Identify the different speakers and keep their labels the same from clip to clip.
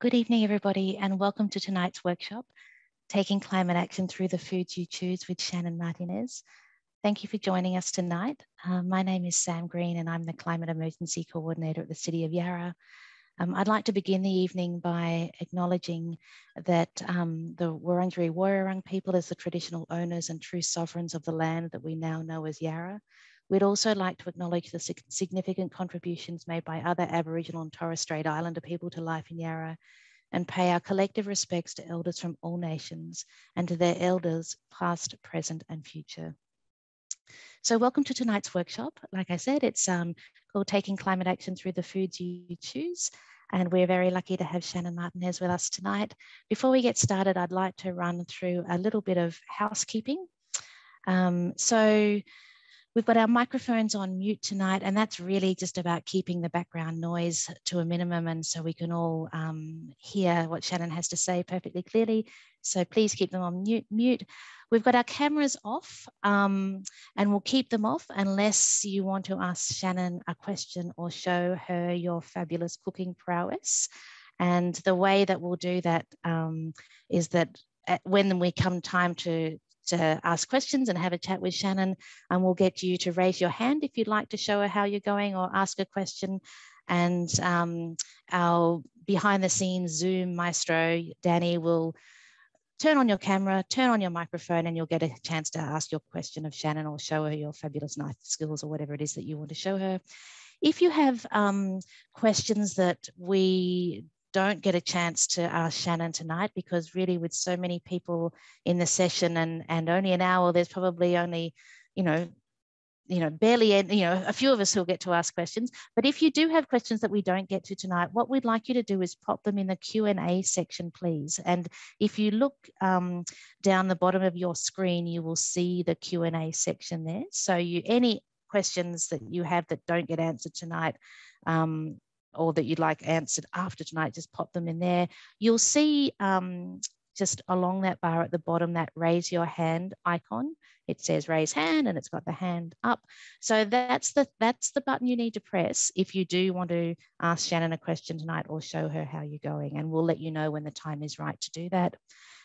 Speaker 1: Good evening, everybody, and welcome to tonight's workshop, Taking Climate Action Through the Foods You Choose with Shannon Martinez. Thank you for joining us tonight. My name is Sam Green and I'm the Climate Emergency Coordinator at the City of Yarra. I'd like to begin the evening by acknowledging that the Wurundjeri Woiwurrung people as the traditional owners and true sovereigns of the land that we now know as Yarra. We'd also like to acknowledge the significant contributions made by other Aboriginal and Torres Strait Islander people to life in Yarra, and pay our collective respects to elders from all nations and to their elders past, present and future. So welcome to tonight's workshop. Like I said, it's called Taking Climate Action Through the Foods You Choose. And we're very lucky to have Shannon Martinez with us tonight. Before we get started, I'd like to run through a little bit of housekeeping. So we've got our microphones on mute tonight, and that's really just about keeping the background noise to a minimum, and so we can all hear what Shannon has to say perfectly clearly. So please keep them on mute. We've got our cameras off, and we'll keep them off unless you want to ask Shannon a question or show her your fabulous cooking prowess. And the way that we'll do that is that when we come time to ask questions and have a chat with Shannon, and we'll get you to raise your hand if you'd like to show her how you're going or ask a question. And our behind the scenes Zoom maestro, Danny, will turn on your camera, turn on your microphone, and you'll get a chance to ask your question of Shannon or show her your fabulous knife skills or whatever it is that you want to show her. If you have questions that we don't get a chance to ask Shannon tonight, because really with so many people in the session and only an hour, there's probably only, barely, a few of us who'll get to ask questions. But if you do have questions that we don't get to tonight, what we'd like you to do is pop them in the Q&A section, please. And if you look down the bottom of your screen, you will see the Q&A section there. So any questions that you have that don't get answered tonight, or that you'd like answered after tonight, just pop them in there. You'll see just along that bar at the bottom, that raise your hand icon. It says raise hand and it's got the hand up. So that's the button you need to press if you do want to ask Shannon a question tonight or show her how you're going, and we'll let you know when the time is right to do that.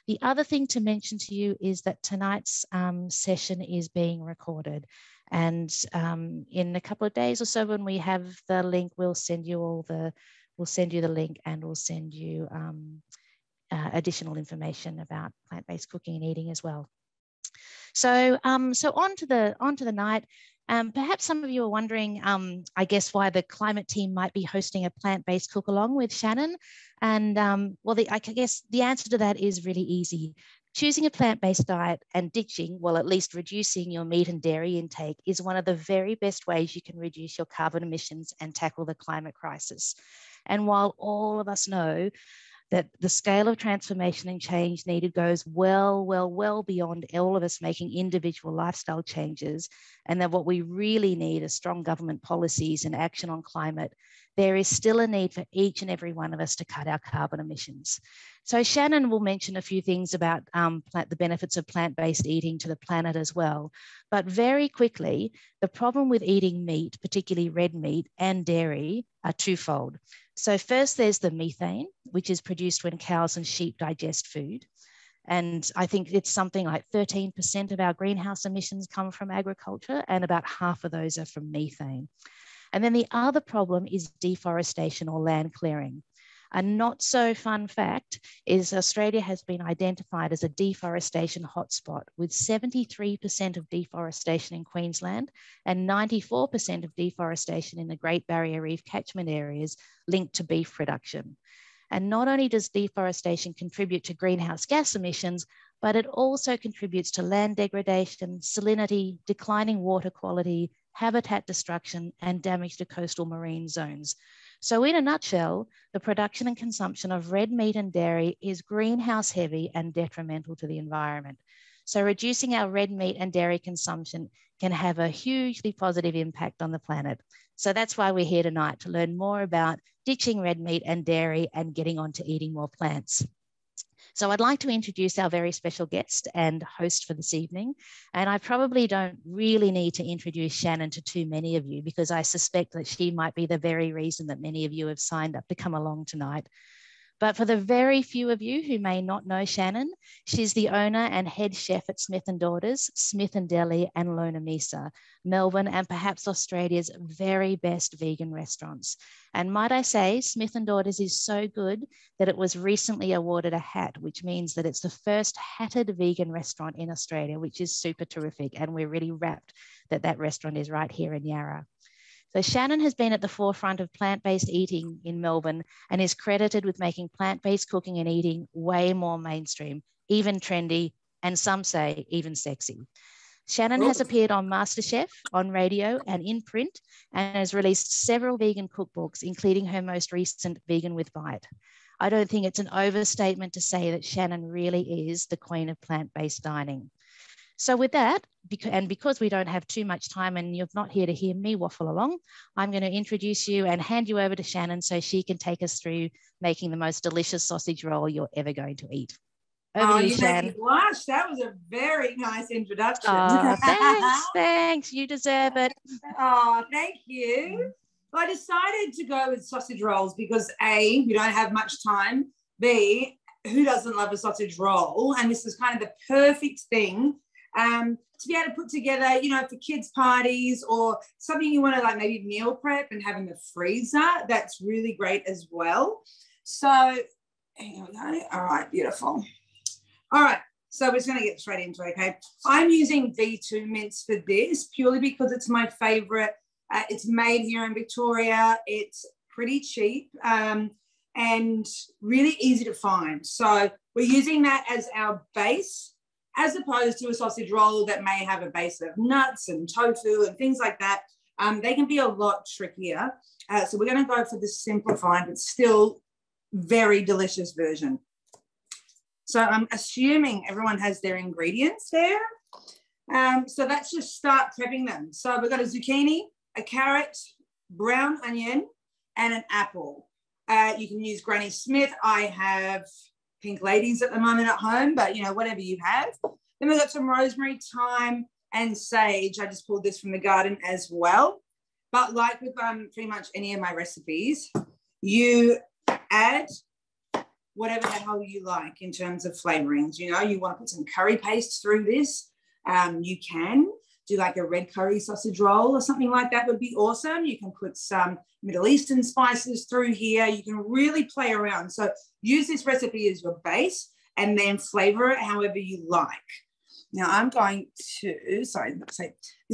Speaker 1: The other thing to mention to you is that tonight's session is being recorded. And in a couple of days or so, when we have the link, we'll send you the link, and we'll send you additional information about plant-based cooking and eating as well. So on to the night. Perhaps some of you are wondering, I guess, why the climate team might be hosting a plant-based cook-along with Shannon. And I guess the answer to that is really easy. Choosing a plant-based diet and ditching, well, at least reducing your meat and dairy intake, is one of the very best ways you can reduce your carbon emissions and tackle the climate crisis. And while all of us know that the scale of transformation and change needed goes well beyond all of us making individual lifestyle changes, and that what we really need are strong government policies and action on climate, there is still a need for each and every one of us to cut our carbon emissions. So Shannon will mention a few things about the benefits of plant-based eating to the planet as well. But very quickly, the problem with eating meat, particularly red meat and dairy, are twofold. So first, there's the methane, which is produced when cows and sheep digest food. And I think it's something like 13% of our greenhouse emissions come from agriculture, and about half of those are from methane. And then the other problem is deforestation or land clearing. A not so fun fact is Australia has been identified as a deforestation hotspot, with 73% of deforestation in Queensland and 94% of deforestation in the Great Barrier Reef catchment areas linked to beef production. And not only does deforestation contribute to greenhouse gas emissions, but it also contributes to land degradation, salinity, declining water quality, habitat destruction, and damage to coastal marine zones. So in a nutshell, the production and consumption of red meat and dairy is greenhouse heavy and detrimental to the environment. So reducing our red meat and dairy consumption can have a hugely positive impact on the planet. So that's why we're here tonight, to learn more about ditching red meat and dairy and getting on to eating more plants. So I'd like to introduce our very special guest and host for this evening. And I probably don't really need to introduce Shannon to too many of you, because I suspect that she might be the very reason that many of you have signed up to come along tonight. But for the very few of you who may not know Shannon, she's the owner and head chef at Smith & Daughters, Smith & Deli and Lona Misa, Melbourne and perhaps Australia's very best vegan restaurants. And might I say, Smith & Daughters is so good that it was recently awarded a hat, which means that it's the first hatted vegan restaurant in Australia, which is super terrific. And we're really rapt that that restaurant is right here in Yarra. So Shannon has been at the forefront of plant-based eating in Melbourne and is credited with making plant-based cooking and eating way more mainstream, even trendy, and some say even sexy. Shannon has appeared on MasterChef, on radio and in print, and has released several vegan cookbooks, including her most recent Vegan with Bite. I don't think it's an overstatement to say that Shannon really is the queen of plant-based dining. So with that, and because we don't have too much time and you're not here to hear me waffle along, I'm going to introduce you and hand you over to Shannon so she can take us through making the most delicious sausage roll you're ever going to eat. Over to you, Shannon.
Speaker 2: Made me blush. That was a very nice introduction.
Speaker 1: Oh, thanks. You deserve it.
Speaker 2: Oh, thank you. Well, I decided to go with sausage rolls because A, we don't have much time. B, who doesn't love a sausage roll? And this is kind of the perfect thing to be able to put together, you know, for kids' parties or something you want to like maybe meal prep and have in the freezer. That's really great as well. So here we go. All right, beautiful. All right, so we're just going to get straight into it, okay? I'm using V2 mince for this purely because it's my favorite. It's made here in Victoria. It's pretty cheap and really easy to find. So we're using that as our base, as opposed to a sausage roll that may have a base of nuts and tofu and things like that. They can be a lot trickier. So we're going to go for the simplified, but still very delicious version. So I'm assuming everyone has their ingredients there. So let's just start prepping them. So we've got a zucchini, a carrot, brown onion, and an apple. You can use Granny Smith. I have pink ladies at the moment at home, but you know, whatever you have. Then we've got some rosemary, thyme, and sage. I just pulled this from the garden as well. But like with pretty much any of my recipes, you add whatever the hell you like in terms of flavorings. You know, you want to put some curry paste through this. You can do like a red curry sausage roll or something like that would be awesome. You can put some Middle Eastern spices through here. You can really play around. So use this recipe as your base and then flavor it however you like. Now I'm going to, this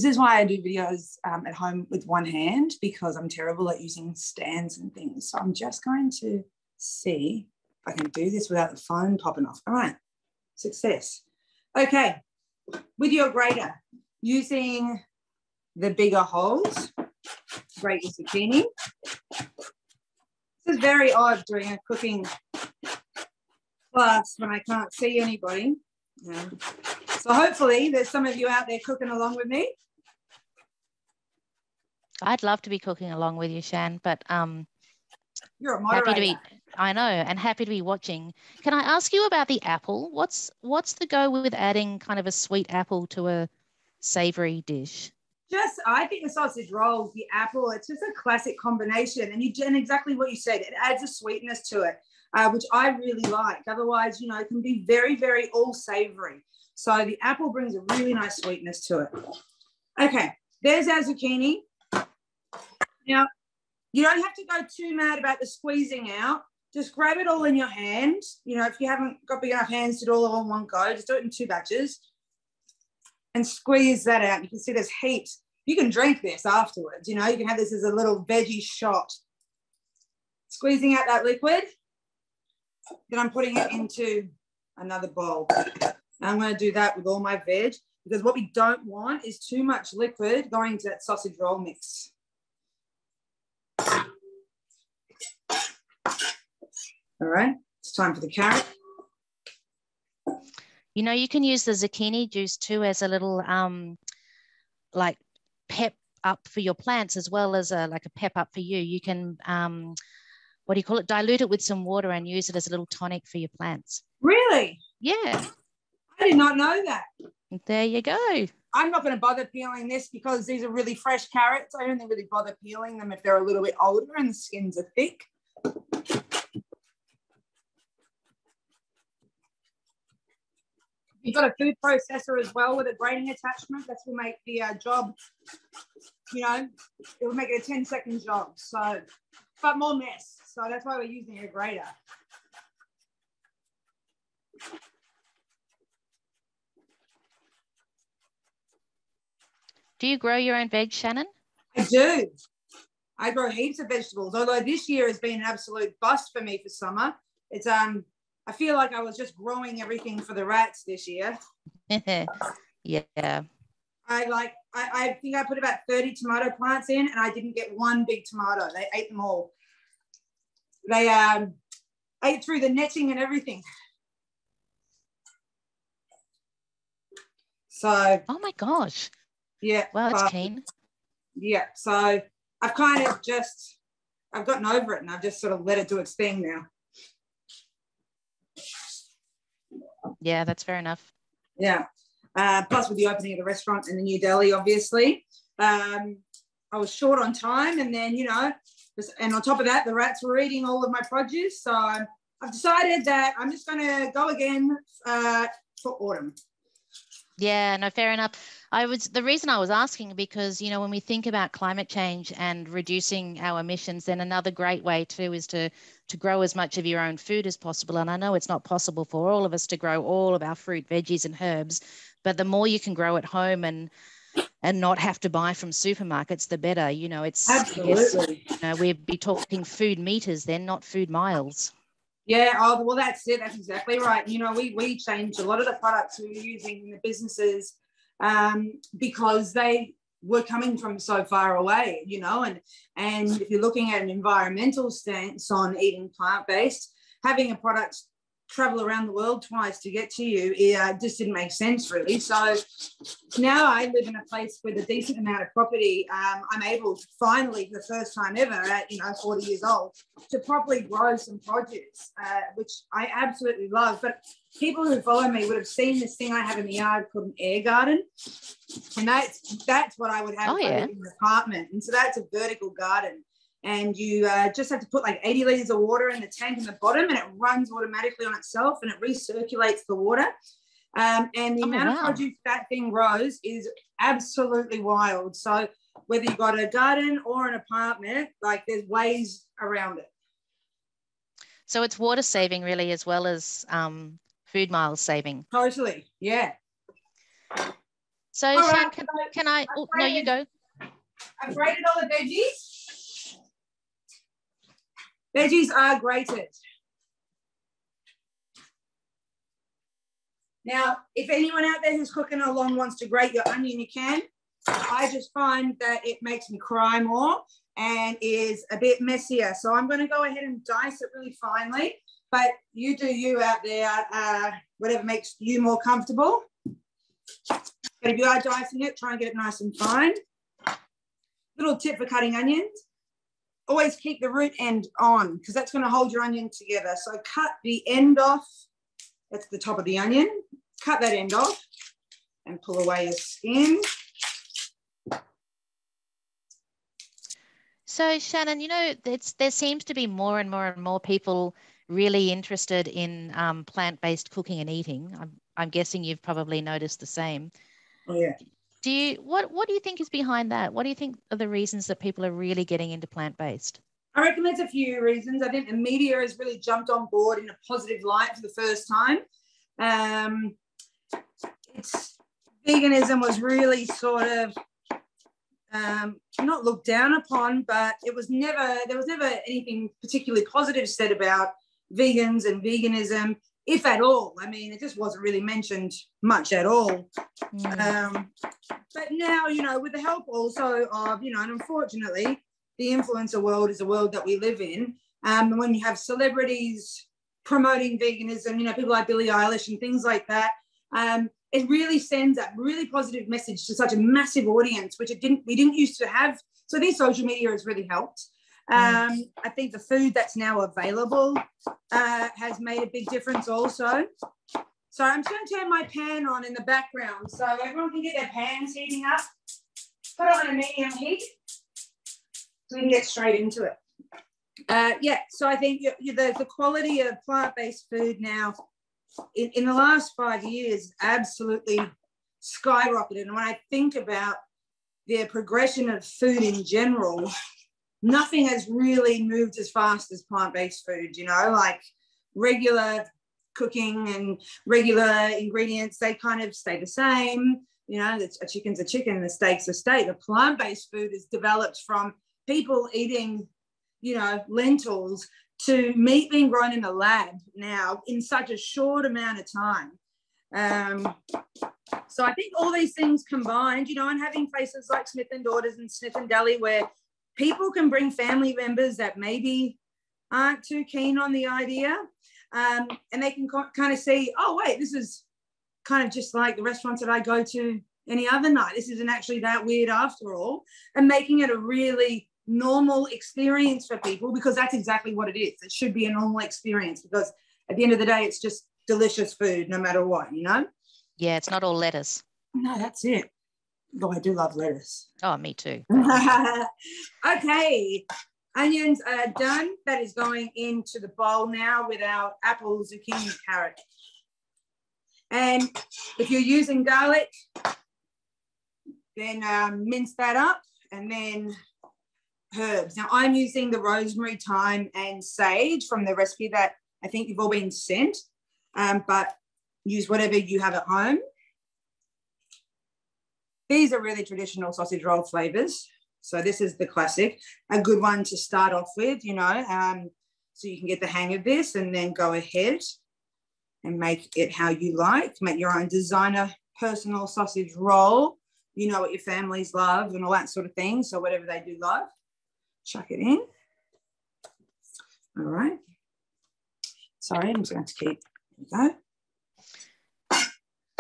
Speaker 2: is why I do videos at home with one hand, because I'm terrible at using stands and things. So I'm just going to see if I can do this without the phone popping off. All right, success. Okay, with your grater, using the bigger holes, grate your zucchini. This is very odd doing a cooking class when I can't see anybody. Yeah. So hopefully there's some of you out there cooking along with me.
Speaker 1: I'd love to be cooking along with you, Shan, but
Speaker 2: you're a moderator.
Speaker 1: Happy to be, I know, and happy to be watching. Can I ask you about the apple? What's the go with adding kind of a sweet apple to a savory dish?
Speaker 2: I think the sausage rolls, the apple, it's just a classic combination. And exactly what you said, it adds a sweetness to it, which I really like. Otherwise, you know, it can be very, very all savory. So the apple brings a really nice sweetness to it. Okay, there's our zucchini. Now, you don't have to go too mad about the squeezing out. Just grab it all in your hand. You know, if you haven't got big enough hands to do it all in one go, just do it in 2 batches and squeeze that out. You can see there's heat. You can drink this afterwards. You know, you can have this as a little veggie shot. Squeezing out that liquid. Then I'm putting it into another bowl. And I'm going to do that with all my veg, because what we don't want is too much liquid going into that sausage roll mix. All right, it's time for the carrot.
Speaker 1: You know, you can use the zucchini juice too as a little like pep up for your plants, as well as like a pep up for you. You can, what do you call it? Dilute it with some water and use it as a little tonic for your plants.
Speaker 2: Really?
Speaker 1: Yeah.
Speaker 2: I did not know that.
Speaker 1: There you go.
Speaker 2: I'm not going to bother peeling this because these are really fresh carrots. I only really bother peeling them if they're a little bit older and the skins are thick. You've got a food processor as well with a grating attachment. That will make the job, you know, it will make it a 10-second job. So, but more mess. So that's why we're using a grater.
Speaker 1: Do you grow your own veg, Shannon?
Speaker 2: I do. I grow heaps of vegetables, although this year has been an absolute bust for me for summer. It's I feel like I was just growing everything for the rats this year.
Speaker 1: Yeah.
Speaker 2: I think I put about 30 tomato plants in, and I didn't get one big tomato. They ate them all. They ate through the netting and everything. So.
Speaker 1: Oh my gosh.
Speaker 2: Yeah.
Speaker 1: Wow, that's keen.
Speaker 2: Yeah. So I've kind of just, I've gotten over it, and I've just sort of let it do its thing now.
Speaker 1: Yeah, that's fair enough.
Speaker 2: Yeah. Plus with the opening of the restaurant and the new deli, obviously. I was short on time, and then, you know, and on top of that, the rats were eating all of my produce. So I've decided that I'm just going to go again for autumn.
Speaker 1: Yeah, no, fair enough. The reason I was asking, because, you know, when we think about climate change and reducing our emissions, then another great way too is to grow as much of your own food as possible. And I know it's not possible for all of us to grow all of our fruit, veggies and herbs, but the more you can grow at home and not have to buy from supermarkets, the better. You know, it's
Speaker 2: absolutely.
Speaker 1: You know, we'd be talking food meters then, not food miles.
Speaker 2: Yeah, oh, well, that's it. That's exactly right. You know, we changed a lot of the products we were using in the businesses because they were coming from so far away, you know, and if you're looking at an environmental stance on eating plant-based, having a product travel around the world twice to get to you, it just didn't make sense really. So now I live in a place with a decent amount of property. I'm able to finally, for the first time ever at, 40 years old, to properly grow some produce, which I absolutely love. But people who follow me would have seen this thing I have in the yard called an air garden. And that's what I would have in an apartment. And so that's a vertical garden. And you just have to put like 80 litres of water in the tank in the bottom, and it runs automatically on itself, and it recirculates the water. And the amount of produce that thing grows is absolutely wild. So whether you've got a garden or an apartment, like there's ways around it.
Speaker 1: So it's water saving really, as well as food miles saving.
Speaker 2: Totally, yeah.
Speaker 1: So Shan, can I no, you go.
Speaker 2: I've grated all the veggies. Veggies are grated. Now, if anyone out there who's cooking along wants to grate your onion, you can. I just find that it makes me cry more and is a bit messier. So I'm going to go ahead and dice it really finely. But you do you out there, whatever makes you more comfortable. But if you are dicing it, try and get it nice and fine. Little tip for cutting onions. Always keep the root end on, because that's going to hold your onion together. So cut the end off. That's the top of the onion. Cut that end off and pull away your skin.
Speaker 1: So Shannon, you know, there seems to be more and more people really interested in plant-based cooking and eating. I'm guessing you've probably noticed the same.
Speaker 2: Oh yeah.
Speaker 1: What do you think is behind that? What do you think are the reasons that people are really getting into plant-based?
Speaker 2: I reckon there's a few reasons. I think the media has really jumped on board in a positive light for the first time. Veganism was really sort of not looked down upon, but there was never anything particularly positive said about vegans and veganism, if at all. I mean, it just wasn't really mentioned much at all. But now, with the help also of, and unfortunately, the influencer world is a world that we live in. When you have celebrities promoting veganism, people like Billie Eilish and things like that, it really sends a really positive message to such a massive audience, which we didn't used to have. So this social media has really helped. I think the food that's now available has made a big difference also. So I'm just going to turn my pan on in the background so everyone can get their pans heating up. Put it on a medium heat so we can get straight into it. So I think the quality of plant-based food now in the last 5 years, absolutely skyrocketed. And when I think about the progression of food in general, nothing has really moved as fast as plant-based food, you know, like regular cooking and regular ingredients, they kind of stay the same. You know, a chicken's a chicken and a steak's a steak. The plant-based food is developed from people eating, you know, lentils to meat being grown in a lab now in such a short amount of time. So I think all these things combined, you know, and having places like Smith & Daughters and Smith & Deli where people can bring family members that maybe aren't too keen on the idea, and they can kind of see, oh, wait, this is kind of just like the restaurants that I go to any other night. This isn't actually that weird after all, and making it a really normal experience for people, because that's exactly what it is. It should be a normal experience, because at the end of the day, it's just delicious food no matter what, you know?
Speaker 1: Yeah, it's not all lettuce.
Speaker 2: No, that's it. Oh, I do love lettuce.
Speaker 1: Oh, me too.
Speaker 2: Okay, onions are done. That is going into the bowl now with our apple, zucchini, carrot. And if you're using garlic, then mince that up, and then herbs. Now I'm using the rosemary, thyme, and sage from the recipe that I think you've all been sent, but use whatever you have at home. These are really traditional sausage roll flavors. So this is the classic, a good one to start off with, you know, so you can get the hang of this and then go ahead and make it how you like. Make your own designer personal sausage roll. You know what your families love and all that sort of thing. So whatever they do love, chuck it in. All right. Sorry, I'm just going to keep, there we go.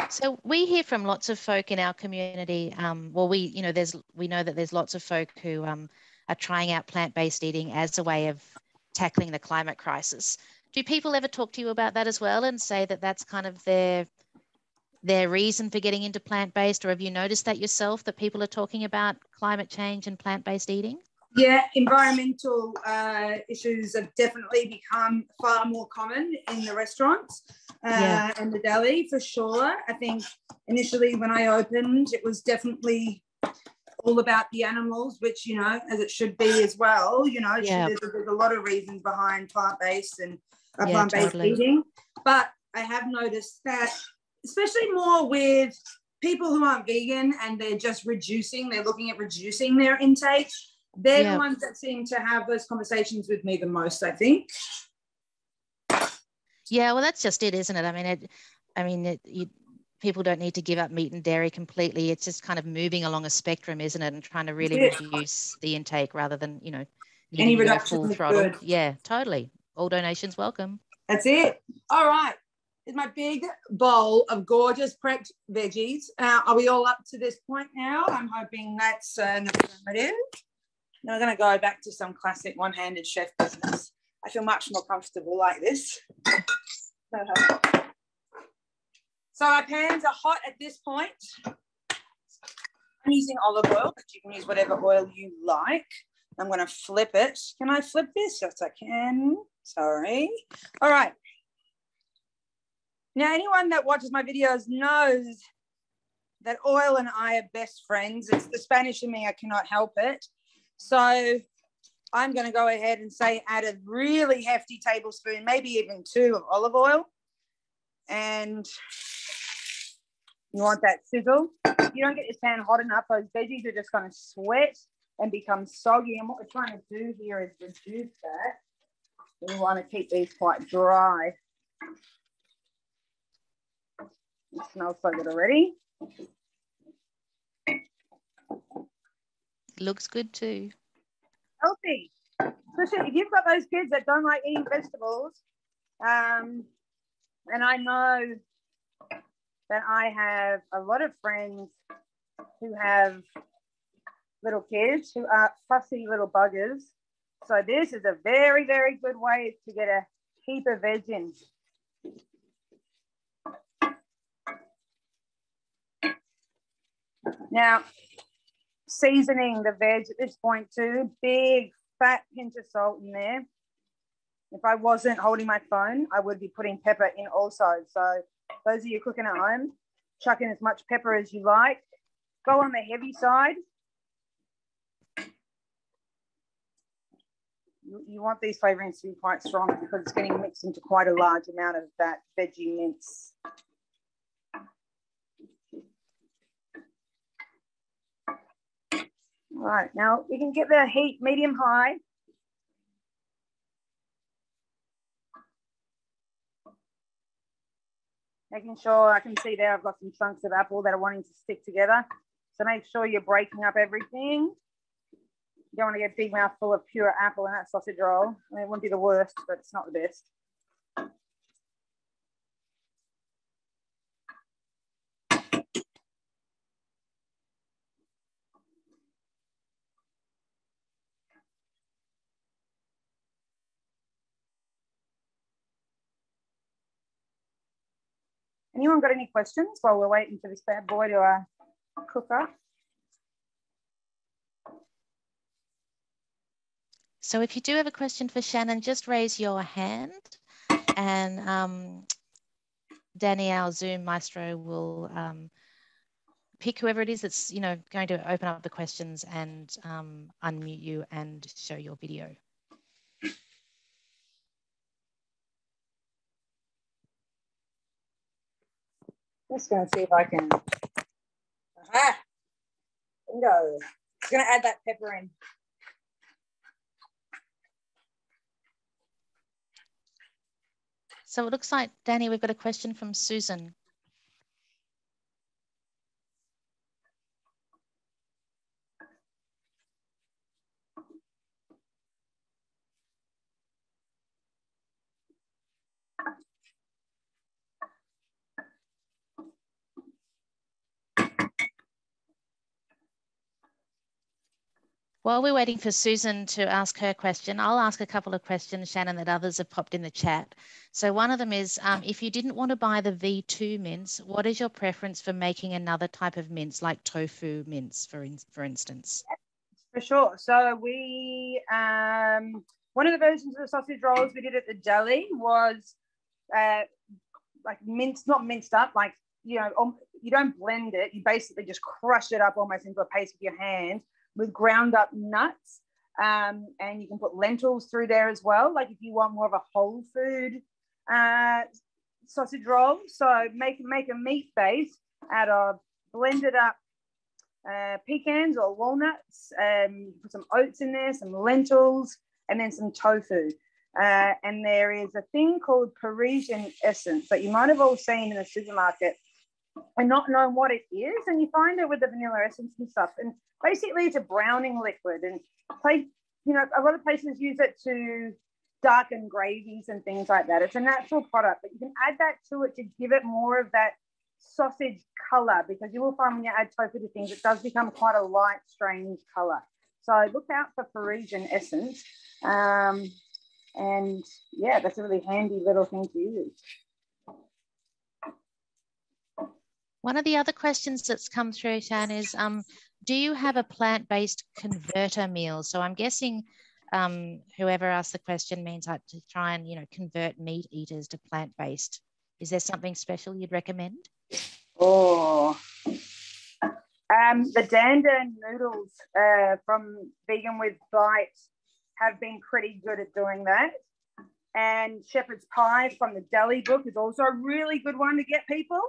Speaker 1: So we hear from lots of folk in our community. Well, we know that there's lots of folk who are trying out plant-based eating as a way of tackling the climate crisis. Do people ever talk to you about that as well and say that that's kind of their reason for getting into plant-based, or have you noticed that yourself, that people are talking about climate change and plant-based eating?
Speaker 2: Yeah, environmental issues have definitely become far more common in the restaurants and the deli, for sure. I think initially when I opened, it was definitely all about the animals, which, you know, as it should be as well. You know, there's a lot of reasons behind plant-based and plant-based eating. But I have noticed that, especially more with people who aren't vegan and they're just they're looking at reducing their intake. They're the ones that seem to have those conversations with me the most, I think.
Speaker 1: Yeah, well, that's just it, isn't it? People don't need to give up meat and dairy completely. It's just kind of moving along a spectrum, isn't it? And trying to really reduce the intake rather than, you know,
Speaker 2: any reduction
Speaker 1: full throttle. Good. Yeah, totally. All donations welcome. That's it.
Speaker 2: All right. Here's my big bowl of gorgeous prepped veggies. Are we all up to this point now? I'm hoping that's informative. Now I'm going to go back to some classic one-handed chef business. I feel much more comfortable like this. So our pans are hot at this point. I'm using olive oil, but you can use whatever oil you like. I'm going to flip it. Can I flip this? Yes, I can. Sorry. All right. Now, anyone that watches my videos knows that oil and I are best friends. It's the Spanish in me. I cannot help it. So I'm going to go ahead and say add a really hefty tablespoon, maybe even 2 of olive oil. And you want that sizzle. If you don't get your pan hot enough, those veggies are just going to sweat and become soggy. And what we're trying to do here is reduce that. We want to keep these quite dry. It smells so good already.
Speaker 1: Looks good too.
Speaker 2: Healthy. Especially if you've got those kids that don't like eating vegetables. And I know that I have a lot of friends who have little kids who are fussy little buggers. So this is a very, very good way to get a heap of veg in. Now, seasoning the veg at this point too, big fat pinch of salt in there. If I wasn't holding my phone, I would be putting pepper in also. So those of you cooking at home, chuck in as much pepper as you like. Go on the heavy side. You want these flavorings to be quite strong because it's getting mixed into quite a large amount of that veggie mince. All right, now we can get the heat medium-high. Making sure I can see there I've got some chunks of apple that are wanting to stick together. So make sure you're breaking up everything. You don't want to get a big mouthful of pure apple in that sausage roll. I mean, it wouldn't be the worst, but it's not the best. Anyone got any questions while we're waiting for this bad boy to cook up?
Speaker 1: So if you do have a question for Shannon, just raise your hand and Danny, our Zoom maestro, will pick whoever it is that's, going to open up the questions and unmute you and show your video.
Speaker 2: Just going to see if I can. Aha! Bingo. Just going to add that pepper in.
Speaker 1: So it looks like, Danny, we've got a question from Susan. While we're waiting for Susan to ask her question, I'll ask a couple of questions, Shannon, that others have popped in the chat. So one of them is, if you didn't want to buy the V2 mince, what is your preference for making another type of mince, like tofu mince, for instance?
Speaker 2: For sure. So we, one of the versions of the sausage rolls we did at the Deli was like minced, not minced up, like, you don't blend it. You basically just crush it up almost into a paste with your hand, with ground up nuts, and you can put lentils through there as well, like if you want more of a whole food sausage roll. So make a meat base out of blended up pecans or walnuts, put some oats in there, some lentils, and then some tofu. And there is a thing called Parisian Essence that you might have all seen in the supermarket and not knowing what it is, and you find it with the vanilla essence and stuff. And basically, it's a browning liquid, and a lot of places use it to darken gravies and things like that. It's a natural product, but you can add that to it to give it more of that sausage color, because you will find when you add tofu to things, it does become quite a light, strange color. So look out for Parisian Essence, and yeah, that's a really handy little thing to use.
Speaker 1: One of the other questions that's come through, Shan, is do you have a plant-based converter meal? So I'm guessing whoever asked the question means like to try and, convert meat eaters to plant-based. Is there something special you'd recommend?
Speaker 2: Oh, the Danda noodles from Vegan with Bite have been pretty good at doing that. And shepherd's pie from the Deli book is also a really good one to get people.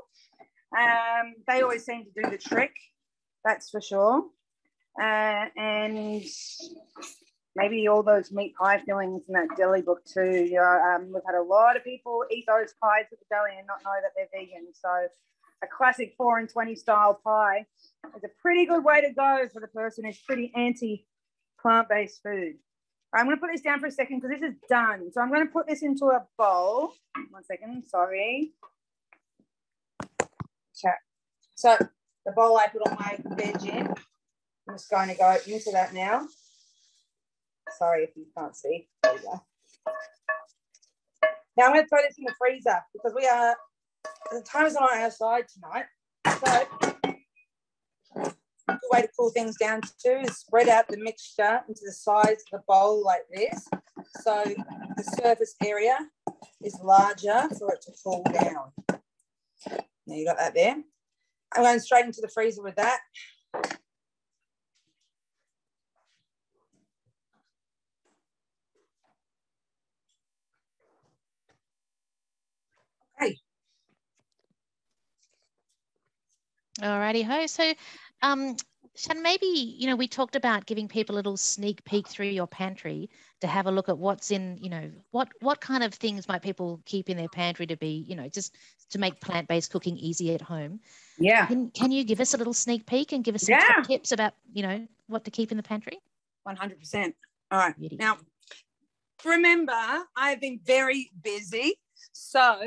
Speaker 2: They always seem to do the trick, that's for sure. And maybe all those meat pie fillings in that Deli book too. We've had a lot of people eat those pies at the Deli and not know that they're vegan. So a classic 4 and 20 style pie is a pretty good way to go for the person who's pretty anti plant-based food. I'm going to put this down for a second because this is done. So I'm going to put this into a bowl. 1 second, sorry. Okay. So the bowl I put all my veg in, I'm just going to go into that now. Sorry if you can't see. There you go. Now I'm going to throw this in the freezer because the time is not outside tonight. So A good way to cool things down too is spread out the mixture into the sides of the bowl like this. So the surface area is larger for it to cool down. Now you got that there. I'm going straight into the freezer with that. Okay.
Speaker 1: Alrighty ho. So, Shan, maybe, you know, we talked about giving people a little sneak peek through your pantry to have a look at what's in, you know, what kind of things might people keep in their pantry to be, you know, just to make plant-based cooking easy at home.
Speaker 2: Yeah.
Speaker 1: Can you give us a little sneak peek and give us some top tips about, you know, what to keep in the pantry?
Speaker 2: 100%. All right.
Speaker 1: Beauty.
Speaker 2: Now, remember, I've been very busy, so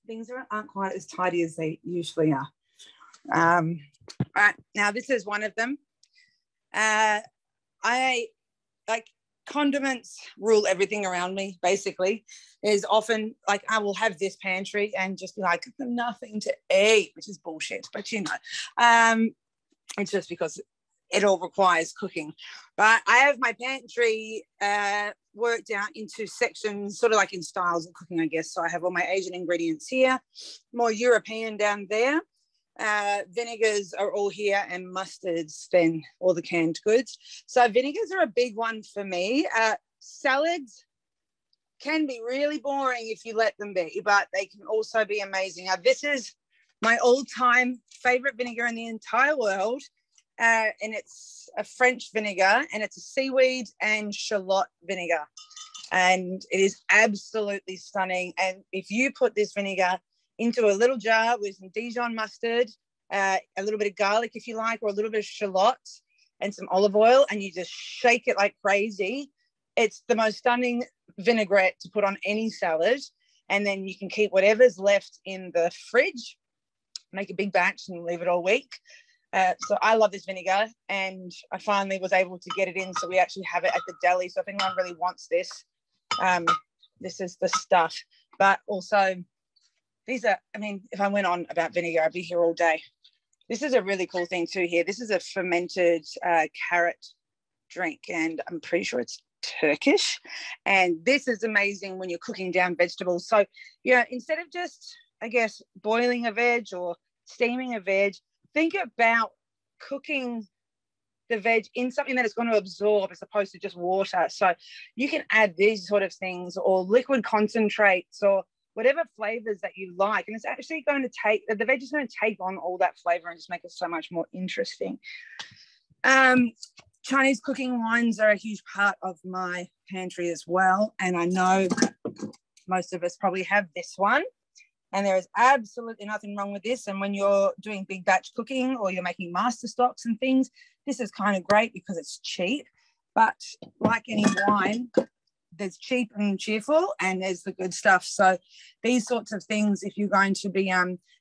Speaker 2: things aren't quite as tidy as they usually are. All right, now this is one of them. I like condiments rule everything around me, basically. Is often like I will have this pantry and just be like, nothing to eat, which is bullshit, but you know, it's just because it all requires cooking. But I have my pantry worked out into sections, sort of like in styles of cooking, I guess. So I have all my Asian ingredients here, more European down there. Vinegars are all here, and mustards, then all the canned goods. So vinegars are a big one for me. Salads can be really boring if you let them be, but they can also be amazing. Now, this is my all-time favorite vinegar in the entire world, and it's a French vinegar, and it's a seaweed and shallot vinegar, and it is absolutely stunning. And if you put this vinegar into a little jar with some Dijon mustard, a little bit of garlic if you like, or a little bit of shallot and some olive oil, and you just shake it like crazy, it's the most stunning vinaigrette to put on any salad. And then you can keep whatever's left in the fridge, make a big batch and leave it all week. So I love this vinegar, and I finally was able to get it in, so we actually have it at the deli. So if anyone really wants this, this is the stuff. But also, these are, I mean, if I went on about vinegar, I'd be here all day. This is a really cool thing too here. This is a fermented carrot drink, and I'm pretty sure it's Turkish. And this is amazing when you're cooking down vegetables. So, yeah, instead of just, I guess, boiling a veg or steaming a veg, think about cooking the veg in something that it's going to absorb as opposed to just water. So you can add these sort of things, or liquid concentrates, or whatever flavors that you like, and it's actually going to take, the veg is going to take on all that flavor and just make it so much more interesting. Chinese cooking wines are a huge part of my pantry as well, and I know most of us probably have this one, and there is absolutely nothing wrong with this. And when you're doing big batch cooking or you're making master stocks and things, this is kind of great because it's cheap. But like any wine, there's cheap and cheerful, and there's the good stuff. So these sorts of things, if you're going to be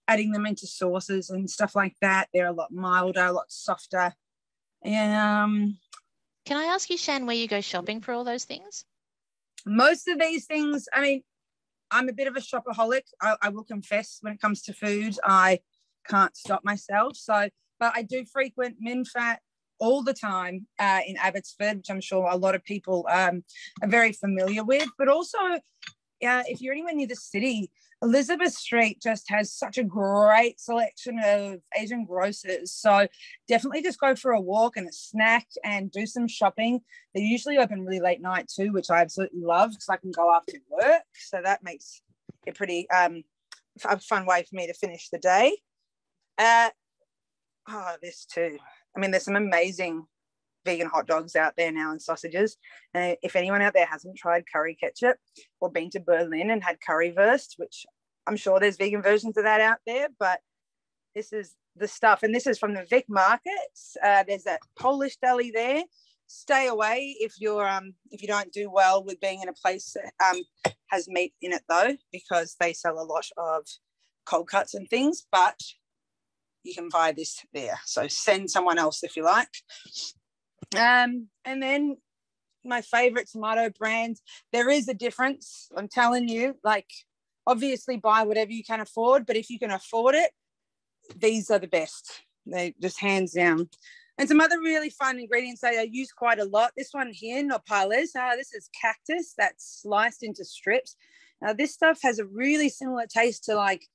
Speaker 2: adding them into sauces and stuff like that, they're a lot milder, a lot softer. And
Speaker 1: can I ask you, Shan, where you go shopping for all those things?
Speaker 2: Most of these things, I mean, I'm a bit of a shopaholic. I will confess, when it comes to food, I can't stop myself. So, but I do frequent Minfat all the time in Abbotsford, which I'm sure a lot of people are very familiar with. But also, if you're anywhere near the city, Elizabeth Street just has such a great selection of Asian grocers. So definitely just go for a walk and a snack and do some shopping. They usually open really late night too, which I absolutely love because I can go after work. So that makes it pretty a fun way for me to finish the day. This too. I mean, there's some amazing vegan hot dogs out there now and sausages. And if anyone out there hasn't tried curry ketchup or been to Berlin and had currywurst, which I'm sure there's vegan versions of that out there, but this is the stuff. And this is from the Vic markets. There's that Polish deli there. Stay away if you don't do well with being in a place that has meat in it though, because they sell a lot of cold cuts and things, but you can buy this there. So send someone else if you like. And then my favorite tomato brands, there is a difference. I'm telling you, like, obviously buy whatever you can afford, but if you can afford it, these are the best. They just hands down. And some other really fun ingredients that I use quite a lot. This one here, nopales. This is cactus that's sliced into strips. Now, this stuff has a really similar taste to like,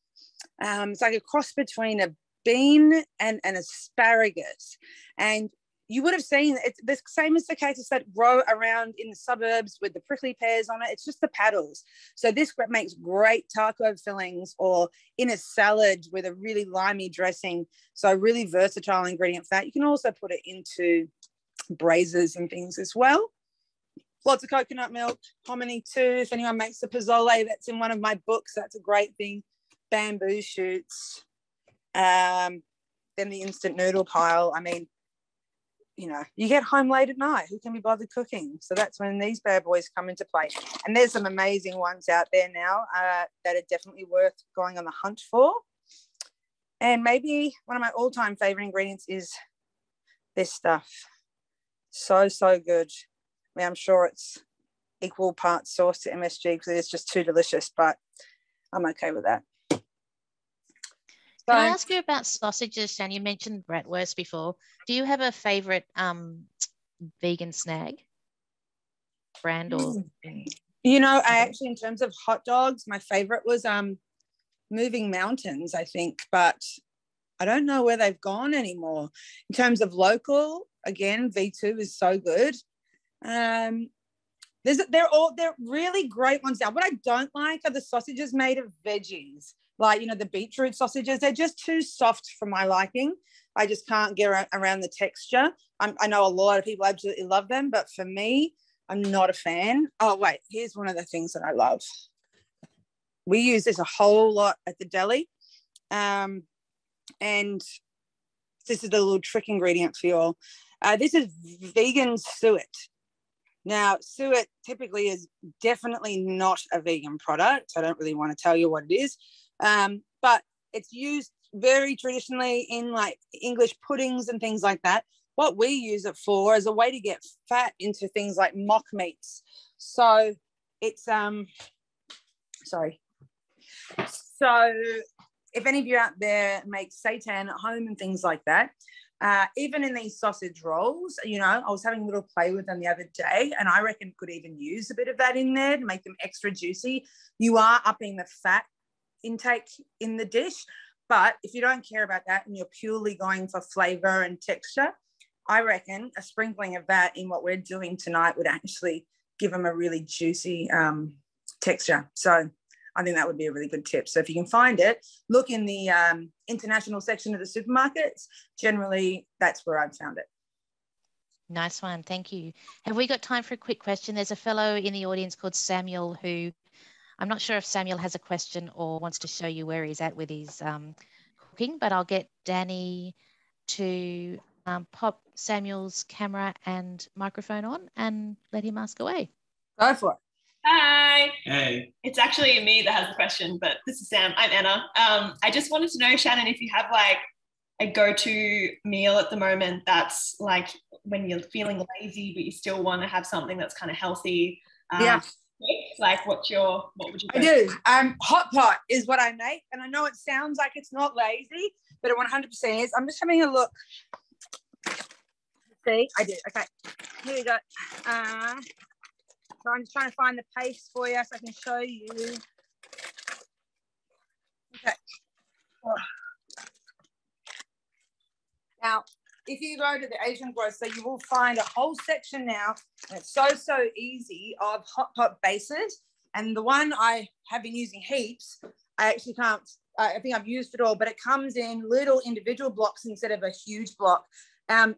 Speaker 2: it's like a cross between a bean and an asparagus. And you would have seen it's the same as the cactus that grow around in the suburbs with the prickly pears on it. It's just the paddles. So this makes great taco fillings or in a salad with a really limey dressing. So a really versatile ingredient for that. You can also put it into braises and things as well. Lots of coconut milk, hominy too. If anyone makes the pozole, that's in one of my books. That's a great thing. Bamboo shoots. Then the instant noodle pile. I mean, you know, you get home late at night, who can be bothered cooking? So that's when these bad boys come into play. And there's some amazing ones out there now that are definitely worth going on the hunt for. And maybe one of my all-time favorite ingredients is this stuff. So good. I mean, I'm sure it's equal parts sauce to MSG because it's just too delicious, but I'm okay with that.
Speaker 1: Can I ask you about sausages, Shan? You mentioned bratwurst before. Do you have a favorite vegan snag brand or?
Speaker 2: You know, I actually, in terms of hot dogs, my favorite was Moving Mountains, I think, but I don't know where they've gone anymore. In terms of local, again, V2 is so good. They're really great ones now. What I don't like are the sausages made of veggies. Like, you know, the beetroot sausages, they're just too soft for my liking. I just can't get around the texture. I know a lot of people absolutely love them, but for me, I'm not a fan. Oh, wait, here's one of the things that I love. We use this a whole lot at the deli. And this is the little trick ingredient for you all. This is vegan suet. Now, suet typically is definitely not a vegan product. I don't really want to tell you what it is. But it's used very traditionally in like English puddings and things like that. What we use it for is a way to get fat into things like mock meats. So it's, sorry. So if any of you out there make seitan at home and things like that, even in these sausage rolls, you know, I was having a little play with them the other day, and I reckon could even use a bit of that in there to make them extra juicy. You are upping the fat intake in the dish, but if you don't care about that and you're purely going for flavor and texture, I reckon a sprinkling of that in what we're doing tonight would actually give them a really juicy texture. So I think that would be a really good tip. So if you can find it, look in the international section of the supermarkets. Generally, that's where I've found it.
Speaker 1: Nice one. Thank you. Have we got time for a quick question? There's a fellow in the audience called Samuel who, I'm not sure if Samuel has a question or wants to show you where he's at with his cooking, but I'll get Danny to pop Samuel's camera and microphone on and let him ask away.
Speaker 2: Go for it.
Speaker 3: Hi.
Speaker 4: Hey.
Speaker 3: It's actually me that has the question, but this is Sam. I'm Anna. I just wanted to know, Shannon, if you have like a go-to meal at the moment that's like when you're feeling lazy, but you still want to have something that's kind of healthy.
Speaker 2: Yeah.
Speaker 3: Like what would you
Speaker 2: I do. Hot pot is what I make, and I know it sounds like it's not lazy, but it 100% is. I'm just having a look. See, I did. Okay, here we go. So I'm just trying to find the paste for you so I can show you. Okay. Now, if you go to the Asian grocer, you will find a whole section now, and it's so easy, of hot pot bases. And the one I have been using heaps, I actually can't, I think I've used it all, but it comes in little individual blocks instead of a huge block.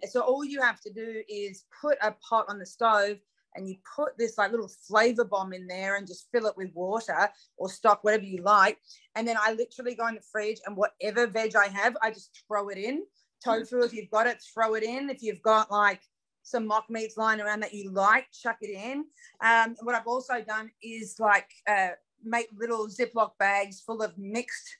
Speaker 2: So all you have to do is put a pot on the stove, and you put this like little flavor bomb in there and just fill it with water or stock, whatever you like. And then I literally go in the fridge, and whatever veg I have, I just throw it in. Tofu, if you've got it, throw it in. If you've got like some mock meats lying around that you like, chuck it in. What I've also done is like make little Ziploc bags full of mixed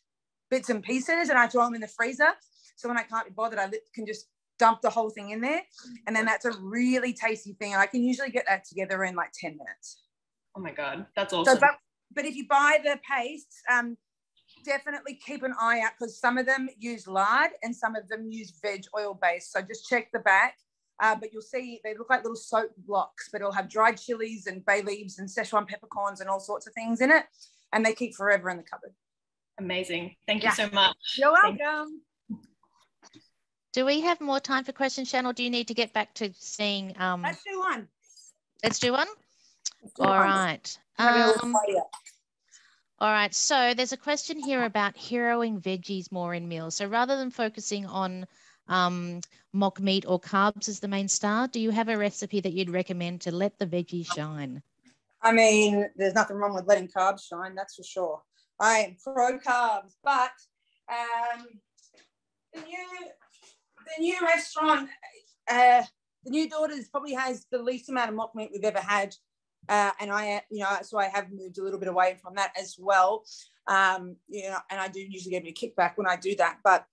Speaker 2: bits and pieces, and I throw them in the freezer. So when I can't be bothered, I can just dump the whole thing in there. And then that's a really tasty thing. I can usually get that together in like 10 minutes.
Speaker 3: Oh my God, that's awesome.
Speaker 2: So, but if you buy the paste, definitely keep an eye out because some of them use lard and some of them use veg oil base. So just check the back. But you'll see they look like little soap blocks, but it'll have dried chilies and bay leaves and Szechuan peppercorns and all sorts of things in it. And they keep forever in the cupboard.
Speaker 3: Amazing. Thank you so much.
Speaker 2: You're welcome.
Speaker 1: Do we have more time for questions, Shannon, or do you need to get back to seeing?
Speaker 2: Let's do one.
Speaker 1: Let's do one?
Speaker 2: All
Speaker 1: right. All right. So there's a question here about heroing veggies more in meals. So rather than focusing on mock meat or carbs as the main star, do you have a recipe that you'd recommend to let the veggies shine?
Speaker 2: I mean, there's nothing wrong with letting carbs shine, that's for sure. I am pro carbs, but the new restaurant, the new Daughters probably has the least amount of mock meat we've ever had. And so I have moved a little bit away from that as well. And I do usually get a kickback when I do that. But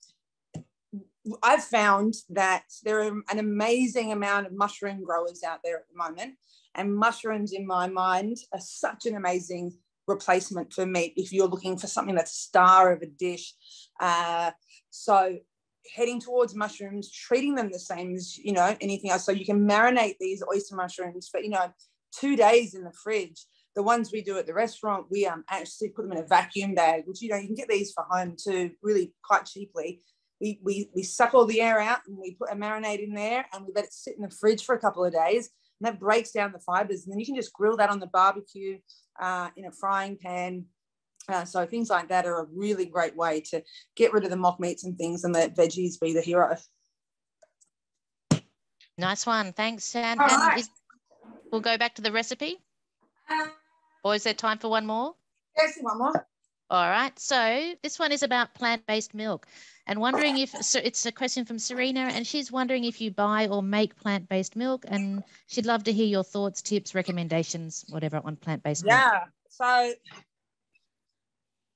Speaker 2: I've found that there are an amazing amount of mushroom growers out there at the moment. And mushrooms, in my mind, are such an amazing replacement for meat if you're looking for something that's a star of a dish. So heading towards mushrooms, treating them the same as, anything else. So you can marinate these oyster mushrooms for, 2 days in the fridge. The ones we do at the restaurant, we actually put them in a vacuum bag, which, you can get these for home too, really quite cheaply. We suck all the air out and we put a marinade in there and we let it sit in the fridge for a couple of days, and that breaks down the fibers. And then you can just grill that on the barbecue in a frying pan. So things like that are a really great way to get rid of the mock meats and things and let veggies be the hero.
Speaker 1: Nice one. Thanks, Shan. We'll go back to the recipe. Or is there time for one more?
Speaker 2: Yes, one more.
Speaker 1: All right. So this one is about plant-based milk and wondering it's a question from Serena, and she's wondering if you buy or make plant-based milk, and she'd love to hear your thoughts, tips, recommendations, whatever on plant-based milk.
Speaker 2: Yeah. So